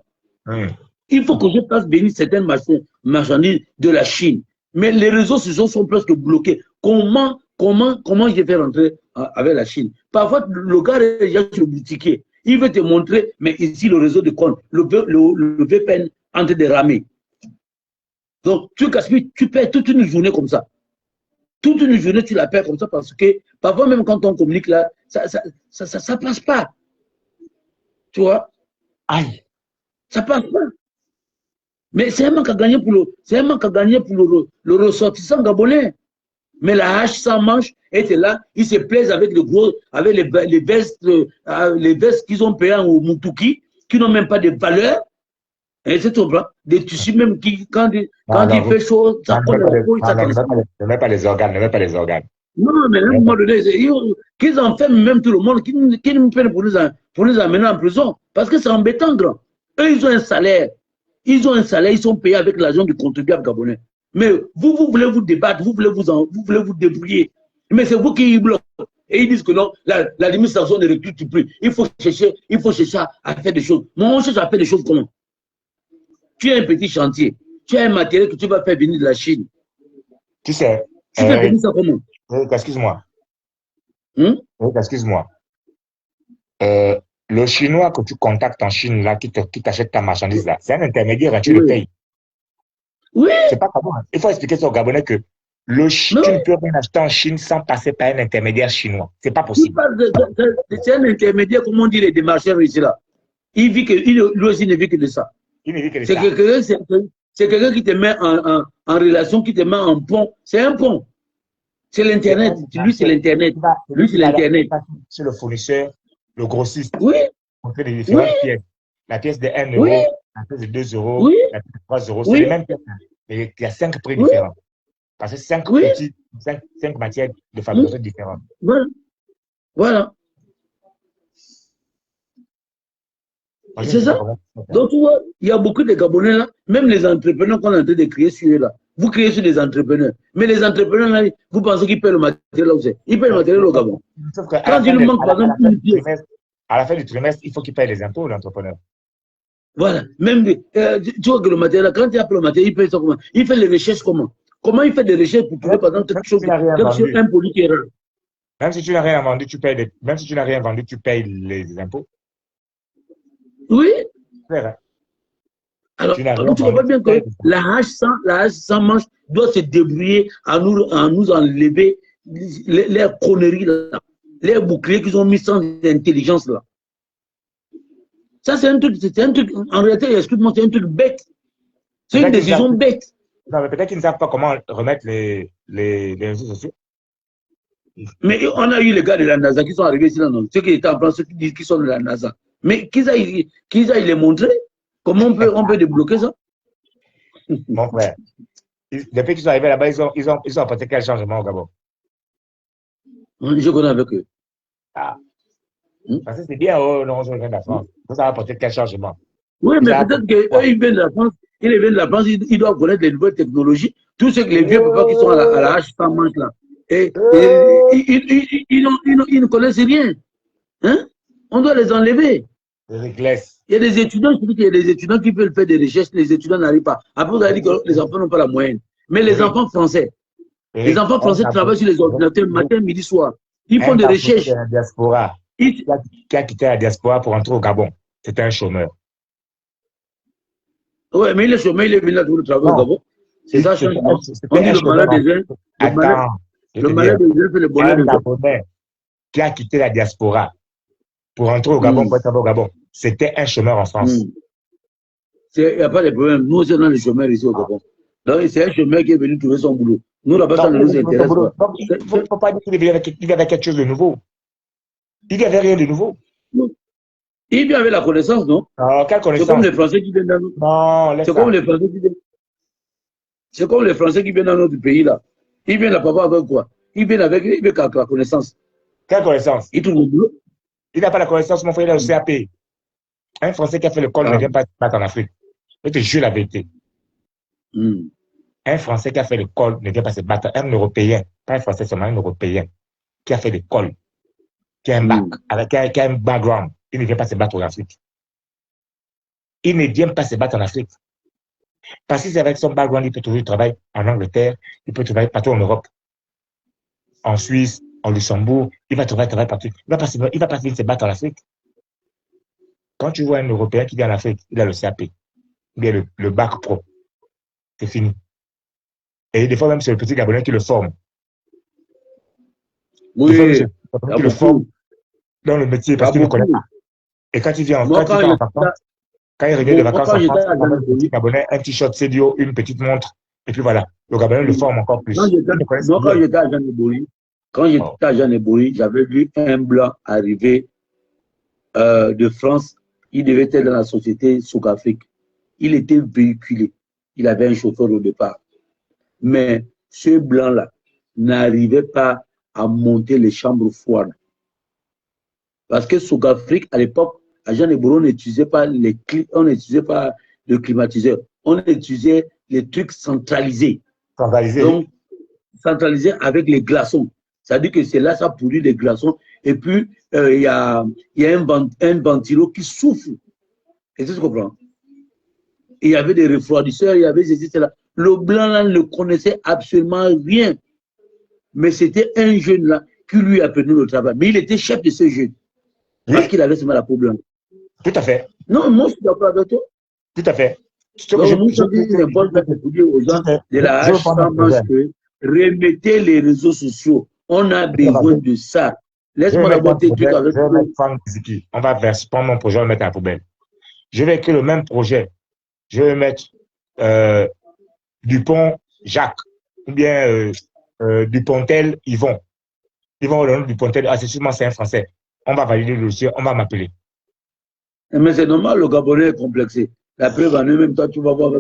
Il faut que je fasse venir certaines marchandises de la Chine. Mais les réseaux sociaux sont presque bloqués. Comment je fais rentrer avec la Chine? Parfois, le gars est déjà sur le boutiquier. Il veut te montrer, mais ici, le réseau de compte, le VPN en train de ramer. Donc, tu perds toute une journée comme ça. Toute une journée, tu la perds comme ça parce que parfois, même quand on communique là, ça passe pas. Tu vois? Aïe. Ça passe pas. Mais c'est un manque à gagner pour le ressortissant gabonais. Mais la hache sans manche était là, ils se plaisent avec les vestes qu'ils ont payées au Mutuki, qui n'ont même pas de valeur. Et c'est tout, des tissus même qui, quand il fait chaud, ça prend la peau, ça ne mets pas les organes, ne mets pas les organes. Non, mais à un moment donné, qu'ils enferment même tout le monde, qu'ils nous prennent pour nous amener en prison. Parce que c'est embêtant, grand. Eux, ils ont un salaire. Ils sont payés avec l'argent du contribuable gabonais. Mais vous voulez vous débattre, vous voulez vous débrouiller. Mais c'est vous qui bloquez. Et ils disent que non, l'administration ne recrute plus. Il faut chercher à faire des choses. Mais on cherche à faire des choses comment? Tu as un petit chantier. Tu as un matériel que tu vas faire venir de la Chine. Tu sais. Tu fais venir ça comment? Excuse-moi. Excuse-moi. Le Chinois que tu contactes en Chine, là, qui t'achète ta marchandise, là, c'est un intermédiaire, tu le payes. Oui. C'est pas Gabon. Il faut expliquer ça aux Gabonais que tu ne peux rien acheter en Chine sans passer par un intermédiaire chinois. C'est pas possible. C'est un intermédiaire, comment on dit les démarcheurs ici, là. Lui aussi ne vit que de ça. C'est quelqu'un qui te met en relation, qui te met en pont. C'est un pont. C'est l'Internet. Lui, c'est l'Internet. Lui, c'est l'Internet. C'est le fournisseur, le grossiste. Oui. On fait les différentes pièces. La pièce de 1 euro, la pièce de 2 euros, la pièce de 3 euros. C'est les mêmes pièces. Mais il y a 5 prix différents. Parce que 5 matières de fabrication différentes. Voilà. C'est ça. Donc, tu vois, il y a beaucoup de Gabonais là, même les entrepreneurs qu'on est en train de créer sur eux là. Vous créez sur les entrepreneurs. Mais les entrepreneurs là, vous pensez qu'ils paient le matériel là où c'est? Ils paient le matériel au Gabon. Quand il nous manque par exemple une pièce. À la fin du trimestre, il faut qu'il paye les impôts, l'entrepreneur. Voilà. Même, tu vois que le matériel là, quand il y a le matériel, il paye ça comment? Il fait les recherches comment? Comment il fait des recherches pour trouver par exemple quelque chose impoli qui est rare? Même si tu n'as rien vendu, tu payes même si tu n'as rien vendu, tu payes les impôts. Oui. Vrai. Alors, tu vois bien que la hache sans manche doit se débrouiller à nous enlever les conneries là, les boucliers qu'ils ont mis sans intelligence là. Ça, c'est un truc, en réalité, excuse-moi, c'est un truc bête. C'est une décision bête. Non, mais peut-être qu'ils ne savent pas comment remettre les réseaux sociaux. Mais on a eu les gars de la NASA qui sont arrivés ici, là, non? Ceux qui étaient en France, ceux qui disent qu'ils sont de la NASA. Mais qu'ils aillent les montrer. Comment on peut débloquer ça? Mon frère, depuis qu'ils sont arrivés là-bas, ils ont apporté quel changement au Gabon? Je connais avec eux. Ah. Parce que c'est bien, non, je viens de la France. Ça a apporté quel changement? Oui, mais peut-être qu'eux, ils viennent de la France. Ils doivent connaître les nouvelles technologies. Tous ceux que les vieux papas qui sont à la hache sans manche là. Et ils ne connaissent rien. Hein? On doit les enlever. Il y a des étudiants, je dis qu'il y a des étudiants qui veulent faire des recherches, les étudiants n'arrivent pas. Après, vous avez dit que les enfants n'ont pas la moyenne. Mais les enfants français, travaillent sur les ordinateurs matin, midi, soir. Ils font des recherches. Qui a quitté la diaspora pour entrer au Gabon, c'était un chômeur. Oui, mais il est chômeur, il est venu là pour le travail au Gabon. C'est ça, changement. On dit le malheur des uns. Le malheur des uns fait le bonheur des autres. Qui a quitté la diaspora pour entrer au Gabon, pour être au Gabon. C'était un chômeur en France. Il n'y a pas de problème. Nous aussi, on a les chômeurs ici au Gabon. Donc, c'est un chemin qui est venu trouver son boulot. Nous, là-bas, ça ne nous intéresse pas. Donc, il ne faut pas dire qu'il vient avec quelque chose de nouveau. Il n'y avait rien de nouveau. Il vient avec la connaissance, non? Ah, quelle connaissance? C'est comme les Français qui viennent dans notre... Non, laisse c'est comme les Français qui viennent... C'est comme les Français qui viennent dans notre pays, là. Ils viennent là-bas avec quoi? Ils viennent avec la connaissance. Quelle connaissance? Ils trouvent le boulot. Il n'a pas la connaissance, mon frère, il a le CAP. Un Français qui a fait l'école ne vient pas se battre en Afrique. Je te jure la vérité. Un Français qui a fait l'école ne vient pas se battre. Un Européen, pas un Français seulement, un Européen qui a fait l'école, qui a un bac, qui a un background, il ne vient pas se battre en Afrique. Il ne vient pas se battre en Afrique. Parce que c'est avec son background, il peut trouver du travail en Angleterre, il peut travailler partout en Europe, en Suisse, en Luxembourg, il va trouver du travail partout. Il ne va pas venir se battre en Afrique. Quand tu vois un Européen qui vient en Afrique, il a le CAP, il a le bac pro. C'est fini. Et des fois même, c'est le petit Gabonais qui le forme. Oui, qui le forme dans le métier parce qu'il ne connaît pas. Et quand il vient en vacances, quand il revient de vacances en France, il amène le petit Gabonais, un t-shirt CDO, une petite montre, et puis voilà. Le Gabonais le forme encore plus. Quand j'étais à Jean Ebouri, j'avais vu un blanc arriver de France. Il devait être dans la société Socafrique. Il était véhiculé. Il avait un chauffeur au départ. Mais ce blanc-là n'arrivait pas à monter les chambres froides. Parce que Socafrique, à l'époque, à Jean Ebouri, on n'utilisait pas le climatiseur. On utilisait les trucs centralisés. Donc, centralisés avec les glaçons. C'est-à-dire que c'est là, ça produit des glaçons. Et puis, il y a un ventilo qui souffle. Est-ce que tu comprends? Il y avait des refroidisseurs, il y avait ceci, cela. Le blanc là ne connaissait absolument rien. Mais c'était un jeune là qui lui apprenait le travail. Mais il était chef de ce jeune. Parce qu'il avait seulement la peau blanche. Tout à fait. Non, moi je suis d'accord avec toi. Tout à fait. Donc, je dis aux gens de la H pense que remettez les réseaux sociaux. On a besoin de ça. Laisse-moi d'abord tes trucs avec toi. On va prendre mon projet, on va le mettre à la poubelle. Je vais écrire le même projet. Je vais mettre Dupont Jacques ou bien Dupontel Yvon. Yvon, le nom Dupontel, sûrement c'est un Français. On va valider le dossier, on va m'appeler. Mais c'est normal, le Gabonais est complexé. La preuve en même temps, tu vas voir,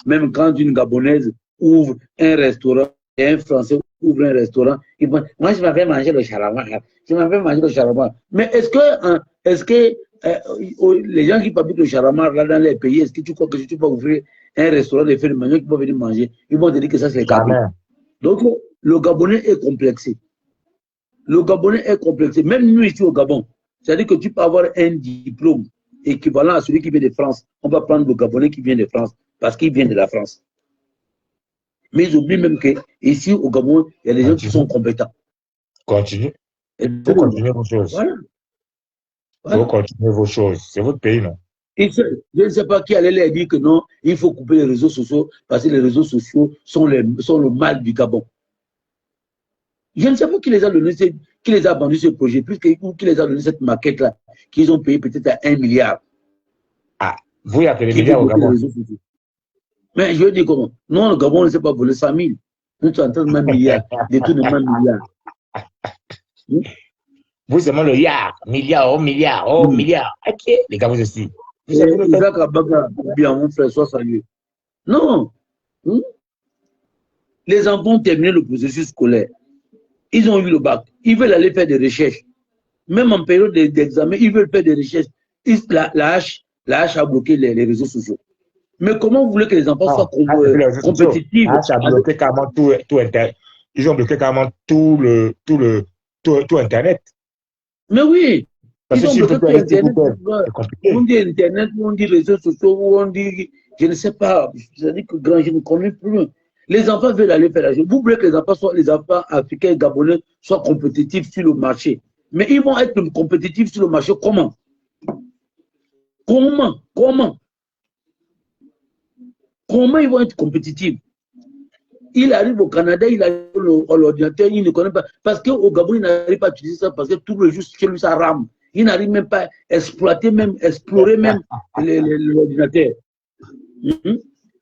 même quand une Gabonaise ouvre un restaurant et un Français ouvre un restaurant, il dit, moi je m'avais mangé le charama. Je m'avais mangé le charama. Mais est-ce que les gens qui fabriquent le charama là dans les pays, est-ce que tu crois que si tu peux ouvrir un restaurant de faire de manger, qui peuvent venir manger, ils vont te dire que ça c'est le Gabon. Donc le Gabonais est complexé. Le Gabonais est complexé. Même nous ici au Gabon, c'est-à-dire que tu peux avoir un diplôme équivalent à celui qui vient de France. On va prendre le Gabonais qui vient de France parce qu'il vient de la France. Mais ils oublient même qu'ici au Gabon, il y a des gens qui sont compétents. Continue. Vous continuez vos choses. Voilà. Vous continuez vos choses. C'est votre pays, non? Et je ne sais pas qui allait leur dire que non, il faut couper les réseaux sociaux parce que les réseaux sociaux sont le mal du Gabon. Je ne sais pas qui les a donné, qui les a vendu ce projet, ou qui les a donné cette maquette-là, qu'ils ont payé peut-être à 1 milliard. Ah, vous y appelez milliards au Gabon. Mais je veux dire comment? Non, le Gabon ne sait pas voler 100 000. Nous sommes en train de mettre milliards, détournement de milliards. Vous seulement le milliard, milliard. Ok, les gars, vous aussi. Isaac Abaka, bien, mon frère, soit salué. Non. Les enfants ont terminé le processus scolaire. Ils ont eu le bac. Ils veulent aller faire des recherches. Même en période d'examen, ils veulent faire des recherches. La H a bloqué les réseaux sociaux. Mais comment vous voulez que les enfants soient compétitifs? La H a bloqué carrément tout Internet. Ils ont bloqué carrément tout Internet. Mais oui. Parce ils ont bloqué Internet. On dit Internet, on dit réseaux sociaux, on dit, je ne sais pas. C'est-à-dire que grand, je ne connais plus. Les enfants veulent aller faire la chose. Vous voulez que les enfants africains et gabonais soient compétitifs sur le marché. Mais ils vont être compétitifs sur le marché comment? Comment ils vont être compétitifs? Il arrive au Canada, il arrive à l'ordinateur, il ne connaît pas. Parce qu'au Gabon, il n'arrive pas à utiliser ça parce que tout le juste chez lui, ça rame. Il n'arrive même pas à explorer l'ordinateur.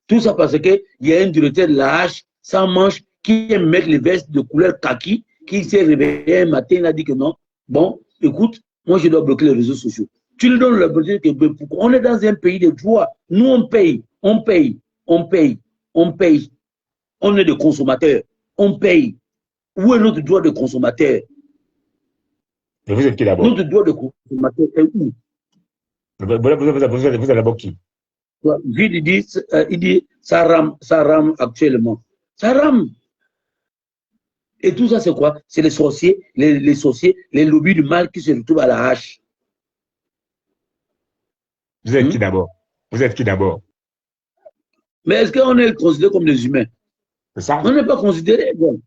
Tout ça parce qu'il y a un directeur de la H sans manche qui aime mettre les vestes de couleur kaki, qui s'est réveillé un matin, il a dit que non, bon, écoute, moi je dois bloquer les réseaux sociaux. Tu lui donnes la possibilité que on est dans un pays de droit. Nous, on paye, on paye, on paye, on paye. On est des consommateurs, on paye. Où est notre droit de consommateur? Mais vous êtes qui d'abord? Notre droit de consommateur est où? Vous êtes d'abord qui? Il dit, ça rame actuellement. Ça rame. Et tout ça, c'est quoi? C'est les sorciers, les sorciers, les lobbies du mal qui se retrouvent à la hache. Vous êtes qui d'abord? Vous êtes qui d'abord? Mais est-ce qu'on est considéré comme des humains? C'est ça? On n'est pas considéré. Bon.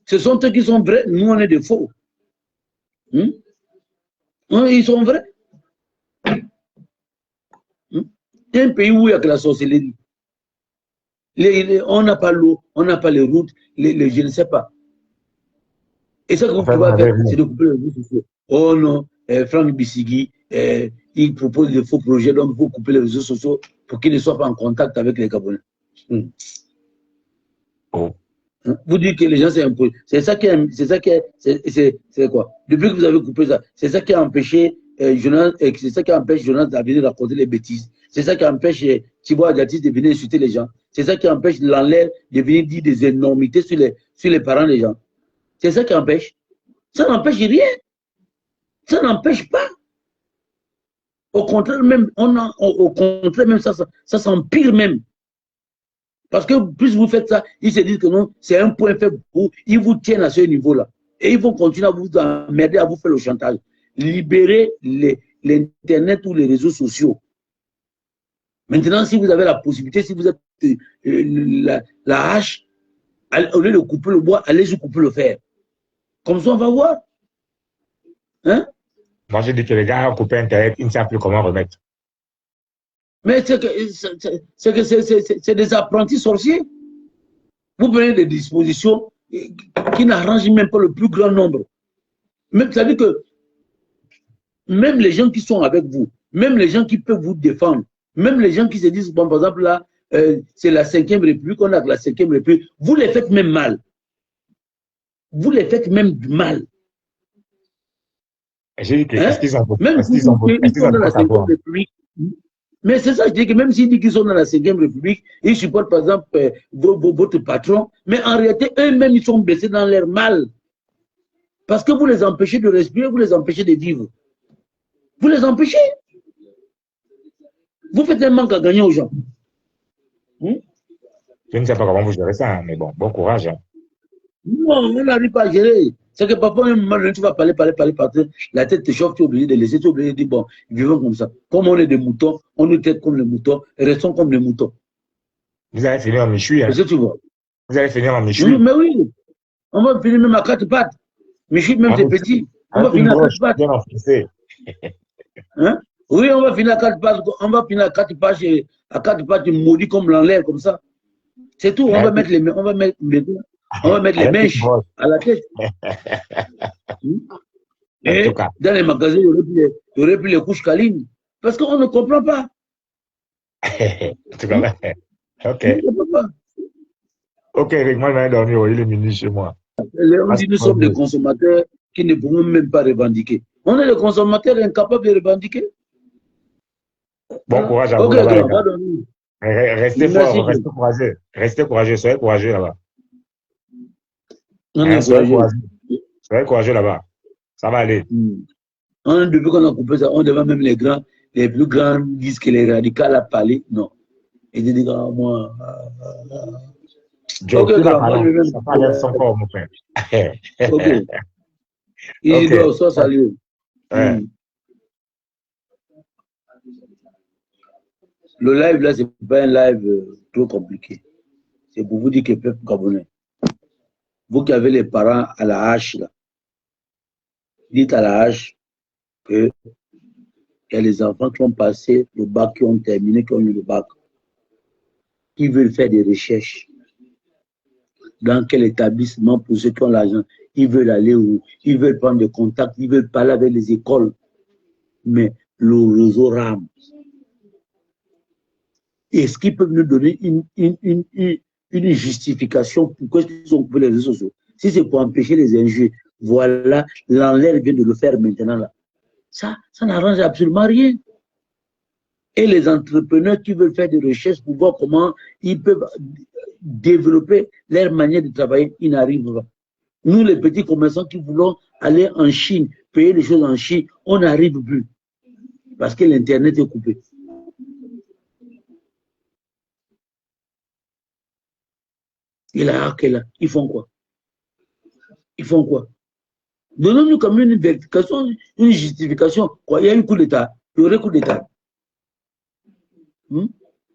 Ce sont eux qui sont vrais, nous on est des faux. Ils sont vrais. Un pays où il n'y a que la sorcellerie. On n'a pas l'eau, on n'a pas les routes, je ne sais pas. Et ça que vous pouvez faire, c'est de couper les réseaux sociaux. Oh non, Franck Bissigi, il propose de faux projets, donc il faut couper les réseaux sociaux pour qu'ils ne soient pas en contact avec les Gabonais. Oh. Vous dites que les gens, c'est un peu. C'est ça qui c'est quoi? Depuis que vous avez coupé ça, c'est ça qui a empêché Jonas, c'est ça qui empêche Jonas de venir raconter les bêtises. C'est ça qui empêche Thibaut Adiatis de venir insulter les gens. C'est ça qui empêche Lanler de venir dire des énormités sur les parents des gens. C'est ça qui empêche. Ça n'empêche rien. Ça n'empêche pas. Au contraire, même, ça s'empire même. Parce que plus vous faites ça, ils se disent que non, c'est un point faible pour vous. Ils vous tiennent à ce niveau-là. Et ils vont continuer à vous emmerder, à vous faire le chantage. Libérez l'Internet ou les réseaux sociaux. Maintenant, si vous avez la possibilité, si vous êtes la hache, au lieu de couper le bois, allez-y couper le fer. Comme ça, on va voir. Hein? Moi, j'ai dit que les gars ont coupé Internet, ils ne savent plus comment remettre. Mais c'est des apprentis sorciers. Vous prenez des dispositions qui n'arrangent même pas le plus grand nombre. C'est-à-dire que même les gens qui sont avec vous, même les gens qui peuvent vous défendre, même les gens qui se disent, bon, par exemple, là, c'est la 5e République, on a la 5e République, vous les faites même mal. Vous les faites même du mal. J'ai dit que, hein? Est-ce qu'ils ont voté? Même Est-ce qu'ils ont voté? Est-ce qu'ils ont dans la voté 5e République. Mais c'est ça, je dis que même s'ils disent qu'ils sont dans la 5e République, ils supportent par exemple votre patron, mais en réalité, eux-mêmes, ils sont blessés dans leur mal. Parce que vous les empêchez de respirer, vous les empêchez de vivre. Vous les empêchez. Vous faites un manque à gagner aux gens. Je ne sais pas comment vous gérez ça, hein, mais bon courage. Hein. Non, on n'arrive pas à gérer. C'est que parfois, un moment donné, tu vas parler, la tête te chauffe, tu es obligé de laisser, tu es obligé de dire, bon, vivons comme ça. Comme on est des moutons, on est peut-être comme les moutons, restons comme les moutons. Vous allez finir en Michui, hein? C'est ce que tu vois. Vous allez finir en Michui. Oui, mais oui, on va finir même à 4 pattes. Michui, même c'est petit. On va finir à 4 pattes. Bien enfoncé. Hein? Oui, on va finir à 4 pattes. On va finir à 4 pattes maudits comme l'enlève, comme ça. C'est tout. On va mettre les mèches à la tête. Et dans les magasins, il y aurait plus les couches câlines. Parce qu'on ne comprend pas. En tout cas, ok. Ok, Eric, moi, je vais dormir. Il est minuit chez moi. On dit nous sommes des consommateurs qui ne pouvons même pas revendiquer. On est des consommateurs incapables de revendiquer. Bon courage à vous là-bas. Restez fort, restez courageux. Restez courageux, soyez courageux là-bas. Soyez courageux là-bas. Ça va aller. Depuis qu'on a coupé ça, on devant même les plus grands disent que les radicaux a parlé. Non. Et je dis, moi. Joe, okay, ça parle son corps, mon frère. Ok. Il doit aussi saluer. Le live là, c'est pas un live trop compliqué. C'est pour vous dire que peuple gabonais, vous qui avez les parents à la hache là, dites à la hache que il y a les enfants qui ont passé le bac, qui ont terminé, qui ont eu le bac, qui veulent faire des recherches. Dans quel établissement pour ceux qui ont l'argent, ils veulent aller où, ils veulent prendre des contacts, ils veulent parler avec les écoles. Mais le réseau rame. Est-ce qu'ils peuvent nous donner une justification pourquoi ils ont coupé les réseaux sociaux? Si c'est pour empêcher les injures, voilà, l'enlève vient de le faire maintenant là. Ça n'arrange absolument rien. Et les entrepreneurs qui veulent faire des recherches pour voir comment ils peuvent développer leur manière de travailler, ils n'arrivent pas. Nous, les petits commerçants qui voulons aller en Chine, payer les choses en Chine, on n'arrive plus. Parce que l'Internet est coupé. Et là, ils font quoi? Ils font quoi? Donnons-nous comme une vérification, une justification. Quoi, il y a eu coup d'État. Il y aurait coup d'État.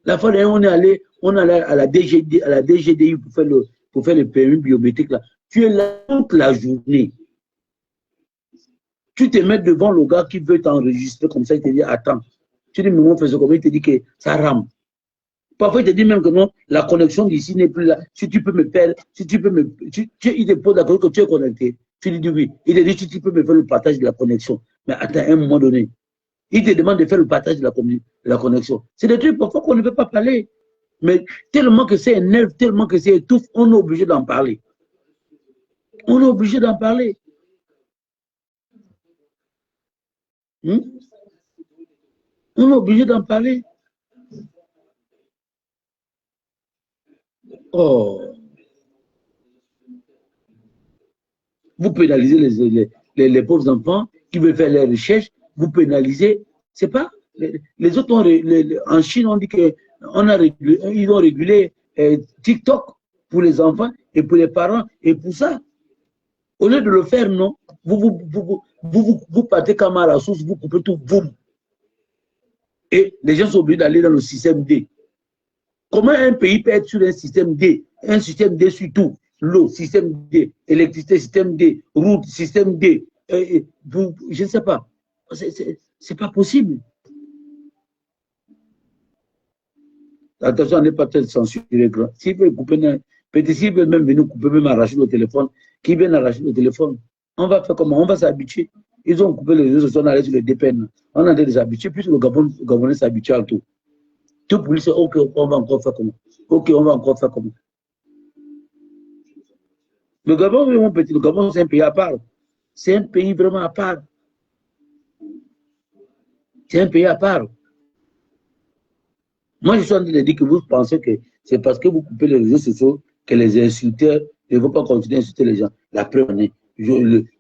La fois dernière, on est allé à la DGDU pour faire le permis biométrique. Là. Tu es là toute la journée. Tu te mets devant le gars qui veut t'enregistrer comme ça, il te dit attends. Tu dis, mais on fait ce comment il te dit que ça rame. Parfois, il te dit même que non, la connexion d'ici n'est plus là. Si tu peux me faire, il te pose la question que tu es connecté. Tu lui dis oui. Il te dit, si tu peux me faire le partage de la connexion. Mais attends, à un moment donné, il te demande de faire le partage de la connexion. C'est des trucs parfois qu'on ne peut pas parler. Mais tellement que c'est énerve, tellement que c'est étouffe, on est obligé d'en parler. On est obligé d'en parler. On est obligé d'en parler. Oh. Vous pénalisez les pauvres enfants qui veulent faire les recherches, vous pénalisez. C'est pas. Les autres, en Chine, on dit qu'ils ont régulé TikTok pour les enfants et pour les parents. Et pour ça, au lieu de le faire, non, vous partez comme à la source, vous coupez tout, boum. Et les gens sont obligés d'aller dans le système D. Comment un pays peut être sur un système D? Un système D sur tout. L'eau, système D. Électricité, système D. Route, système D. Je ne sais pas. C'est pas possible. Attention, on n'est pas peut-être censuré. S'ils veulent couper, peut-être s'ils veulent même venir couper, même arracher le téléphone, qui viennent arracher le téléphone, on va faire comment? On va s'habituer. Ils ont coupé les réseaux sociaux, on allait sur le DPN. On a des habitués, puis le Gabonais s'habitue à tout. Tout pour lui, c'est OK, on va encore faire comment? OK, on va encore faire comment? Le Gabon, oui, mon petit, le Gabon, c'est un pays à part. C'est un pays vraiment à part. C'est un pays à part. Moi, je suis en train de dire que vous pensez que c'est parce que vous coupez les réseaux sociaux que les insulteurs ne vont pas continuer à insulter les gens. La preuve en est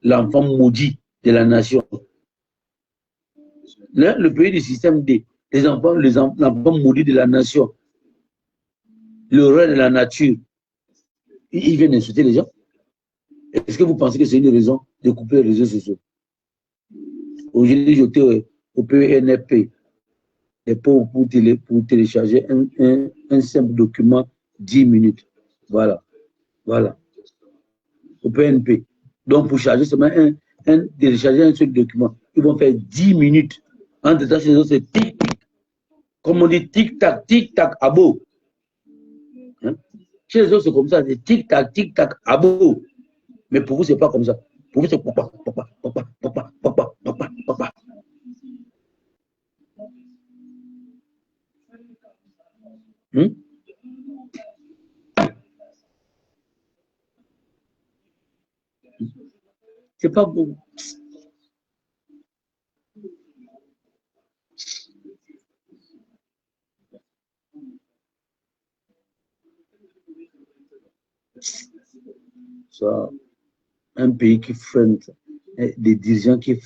l'enfant maudit de la nation. Le pays du système D, l'enfant maudit de la nation, le roi de la nature, ils viennent insulter les gens. Est-ce que vous pensez que c'est une raison de couper les réseaux sociaux? Aujourd'hui, j'étais au PNFP pour télécharger un simple document 10 minutes. Voilà. Voilà. Au PNP. Donc, pour charger seulement télécharger un seul document, ils vont faire 10 minutes. En dedans, chez eux, c'est tic-tic. Comme on dit tic-tac, tic-tac, abo. Hein? Chez les autres, c'est comme ça, c'est tic-tac, tic-tac, abo. Mais pour vous, c'est pas comme ça. Pour vous, c'est papa, papa, papa, papa, papa, papa, papa. C'est pas beau. Ça, un pays qui freine, des dirigeants qui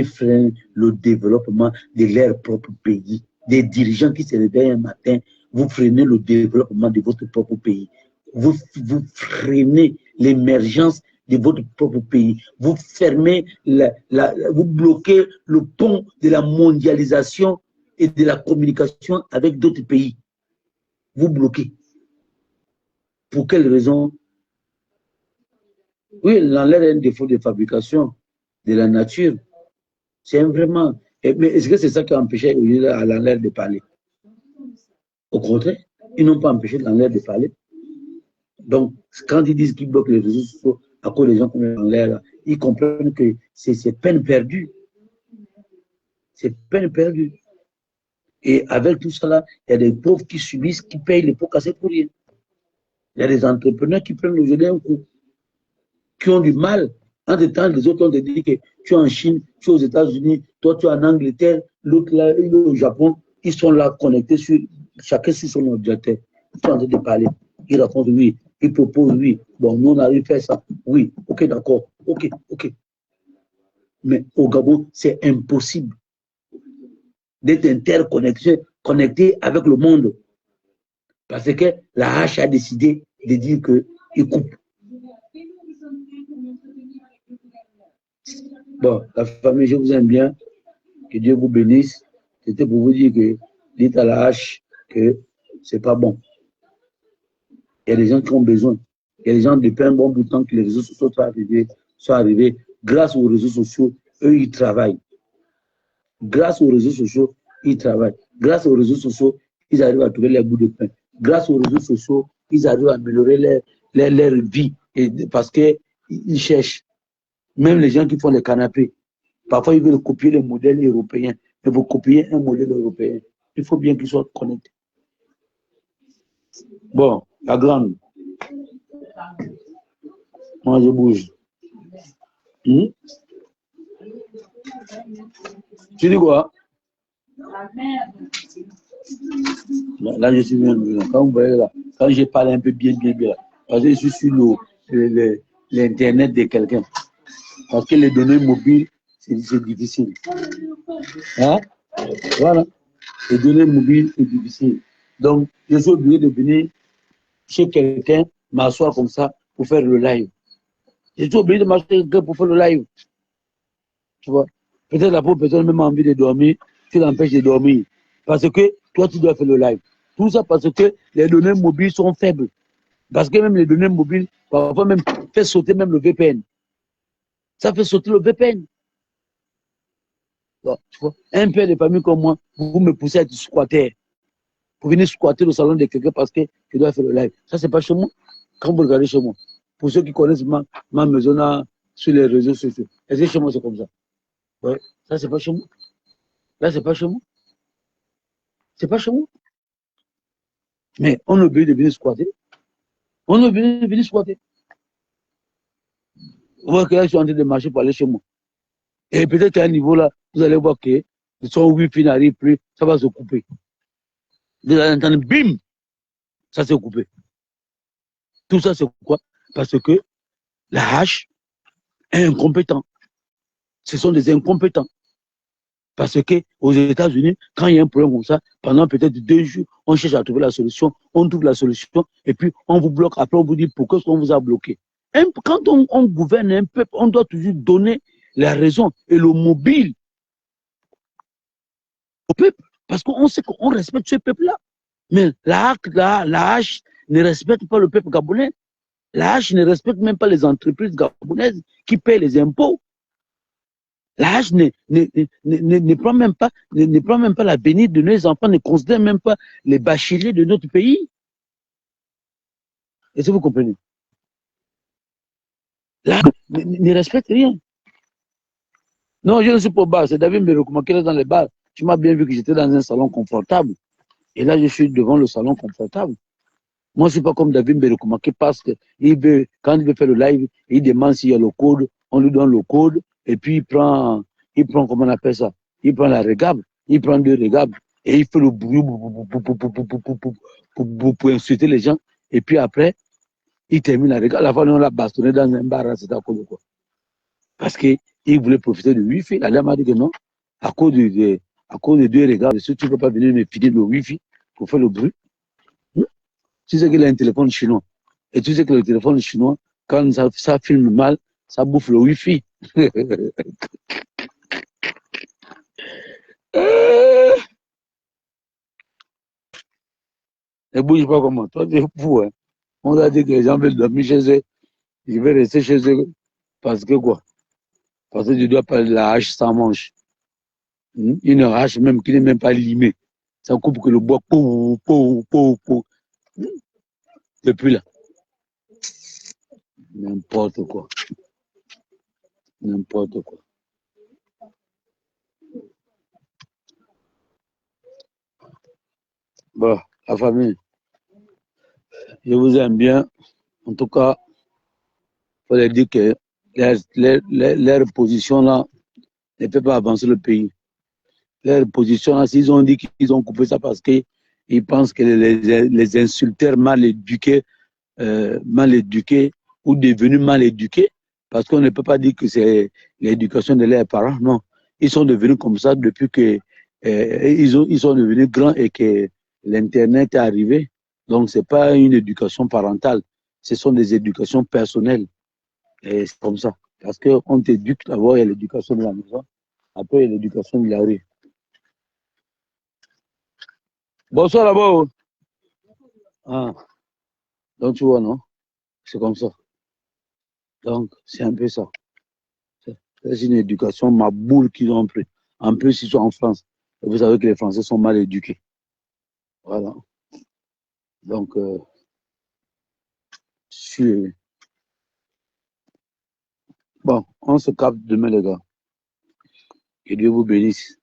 freinent le développement de leur propre pays, des dirigeants qui se réveillent un matin, vous freinez le développement de votre propre pays, vous freinez l'émergence de votre propre pays, vous fermez, vous bloquez le pont de la mondialisation et de la communication avec d'autres pays. Vous bloquez. Pour quelle raison? Oui, l'enlève est un défaut de fabrication de la nature. C'est vraiment. Mais est-ce que c'est ça qui a empêché à l'enlève de parler? Au contraire, ils n'ont pas empêché l'enlève de parler. Donc, quand ils disent qu'ils bloquent les réseaux sociaux à cause des gens comme l'enlève, ils comprennent que c'est peine perdue. C'est peine perdue. Et avec tout ça là, il y a des pauvres qui subissent, qui payent les pots cassés pour rien. Il y a des entrepreneurs qui prennent le jeu d'un coup, qui ont du mal. En des temps, les autres ont dit que tu es en Chine, tu es aux États-Unis, toi tu es en Angleterre, l'autre là, il est au Japon. Ils sont là connectés sur chacun sur son ordinateur. Ils sont en train de parler. Ils racontent oui, ils proposent oui. Bon, nous on arrive à faire ça. Oui, ok, d'accord. Ok, ok. Mais au Gabon, c'est impossible d'être connecté avec le monde. Parce que la H a décidé de dire qu'il coupe. Bon, la famille, je vous aime bien. Que Dieu vous bénisse. C'était pour vous dire que dites à la H que c'est pas bon. Il y a des gens qui ont besoin. Il y a des gens depuis un bon bout de temps que les réseaux sociaux sont arrivés. Grâce aux réseaux sociaux, eux, ils travaillent. Grâce aux réseaux sociaux, ils travaillent. Grâce aux réseaux sociaux, ils arrivent à trouver les bouts de pain. Grâce aux réseaux sociaux, ils arrivent à améliorer leur vie. Et parce qu'ils cherchent. Même les gens qui font les canapés, parfois ils veulent copier les modèles européens. Mais pour copier un modèle européen, il faut bien qu'ils soient connectés. Bon, la grande. Moi, je bouge. Tu dis quoi? Là, je suis bien. Quand vous voyez là, quand je parle un peu bien, parce que je suis sur l'Internet de quelqu'un. Parce que les données mobiles, c'est difficile. Hein? Voilà. Les données mobiles, c'est difficile. Donc, je suis obligé de venir chez quelqu'un, m'asseoir comme ça pour faire le live. Je suis obligé de m'asseoir chez quelqu'un pour faire le live. Tu vois? Peut-être la pauvre personne a même envie de dormir, tu l'empêches de dormir. Parce que toi, tu dois faire le live. Tout ça parce que les données mobiles sont faibles. Parce que même les données mobiles, parfois même, fait sauter même le VPN. Ça fait sauter le VPN. Donc, tu vois, un père de famille comme moi, vous me poussez à être squatter. Pour venir squatter le salon de quelqu'un parce que je dois faire le live. Ça, c'est pas chez moi. Quand vous regardez chez moi, pour ceux qui connaissent ma maison là, sur les réseaux sociaux, est-ce que chez moi, c'est comme ça? Ouais. Ça, c'est pas chez moi. Là, c'est pas chez moi. C'est pas chez moi. Mais on est obligé de venir squatter. On est obligé de venir squatter. Vous voyez que là, je suis en train de marcher pour aller chez moi. Et peut-être qu'à un niveau là, vous allez voir que son Wi-Fi n'arrive plus, ça va se couper. Vous allez entendre, bim, ça s'est coupé. Tout ça, c'est quoi? Parce que la hache est incompétent. Ce sont des incompétents. Parce qu'aux États-Unis, quand il y a un problème comme ça, pendant peut-être 2 jours, on cherche à trouver la solution, on trouve la solution, et puis on vous bloque. Après, on vous dit pourquoi est-ce qu'on vous a bloqué. Quand on gouverne un peuple, on doit toujours donner la raison et le mobile au peuple. Parce qu'on sait qu'on respecte ce peuple-là. Mais la hache ne respecte pas le peuple gabonais. La hache ne respecte même pas les entreprises gabonaises qui paient les impôts. La hache ne prend même pas la bénite de nos enfants, ne considère même pas les bacheliers de notre pays. Est-ce que vous comprenez? La hache ne respecte rien. Non, je ne suis pas au bar. C'est David Mbérokuma qui est dans les bars. Tu m'as bien vu que j'étais dans un salon confortable. Et là, je suis devant le salon confortable. Moi, je ne suis pas comme David Mbérokuma qui passe. Quand il veut faire le live, il demande s'il y a le code. On lui donne le code. Et puis, il prend comment on appelle ça? Il prend la régable. Il prend 2 régables. Et il fait le bruit pour insulter les gens. Et puis après, il termine la régable. À la fin, on l'a bastonné dans un bar. C'était à cause de quoi? Parce qu'il voulait profiter du Wi-Fi. La dame m'a dit que non. À cause de 2 régables, si tu ne peux pas venir me filer le Wi-Fi pour faire le bruit. Tu sais qu'il a un téléphone chinois. Et tu sais que le téléphone chinois, quand ça filme mal, ça bouffe le Wi-Fi. Ne bouge pas comment. Toi, tu es fou. Hein. On a dit que les gens veulent dormir chez eux. Ils veulent rester chez eux. Parce que quoi? Parce que tu dois parler de la hache sans manche. Une hache même qui n'est même pas limée. Ça coupe que le bois. Pou. Depuis là. N'importe quoi. N'importe quoi. Bon, la famille, je vous aime bien. En tout cas, il faut leur dire que leur position là ne peut pas avancer le pays. Leur position là, s'ils ont dit qu'ils ont coupé ça parce qu'ils pensent que les insulteurs mal éduqués ou devenus mal éduqués, parce qu'on ne peut pas dire que c'est l'éducation de leurs parents, non. Ils sont devenus comme ça depuis que ils sont devenus grands et que l'Internet est arrivé. Donc, ce n'est pas une éducation parentale, ce sont des éducations personnelles. Et c'est comme ça. Parce qu'on t'éduque d'abord, il y a l'éducation de la maison, après, il y a l'éducation de la rue. Bonsoir là-bas. Ah, donc tu vois, non? C'est comme ça. Donc, c'est un peu ça. C'est une éducation ma boule qu'ils ont pris. En plus, ils sont en France. Et vous savez que les Français sont mal éduqués. Voilà. Donc, bon, on se capte demain, les gars. Que Dieu vous bénisse.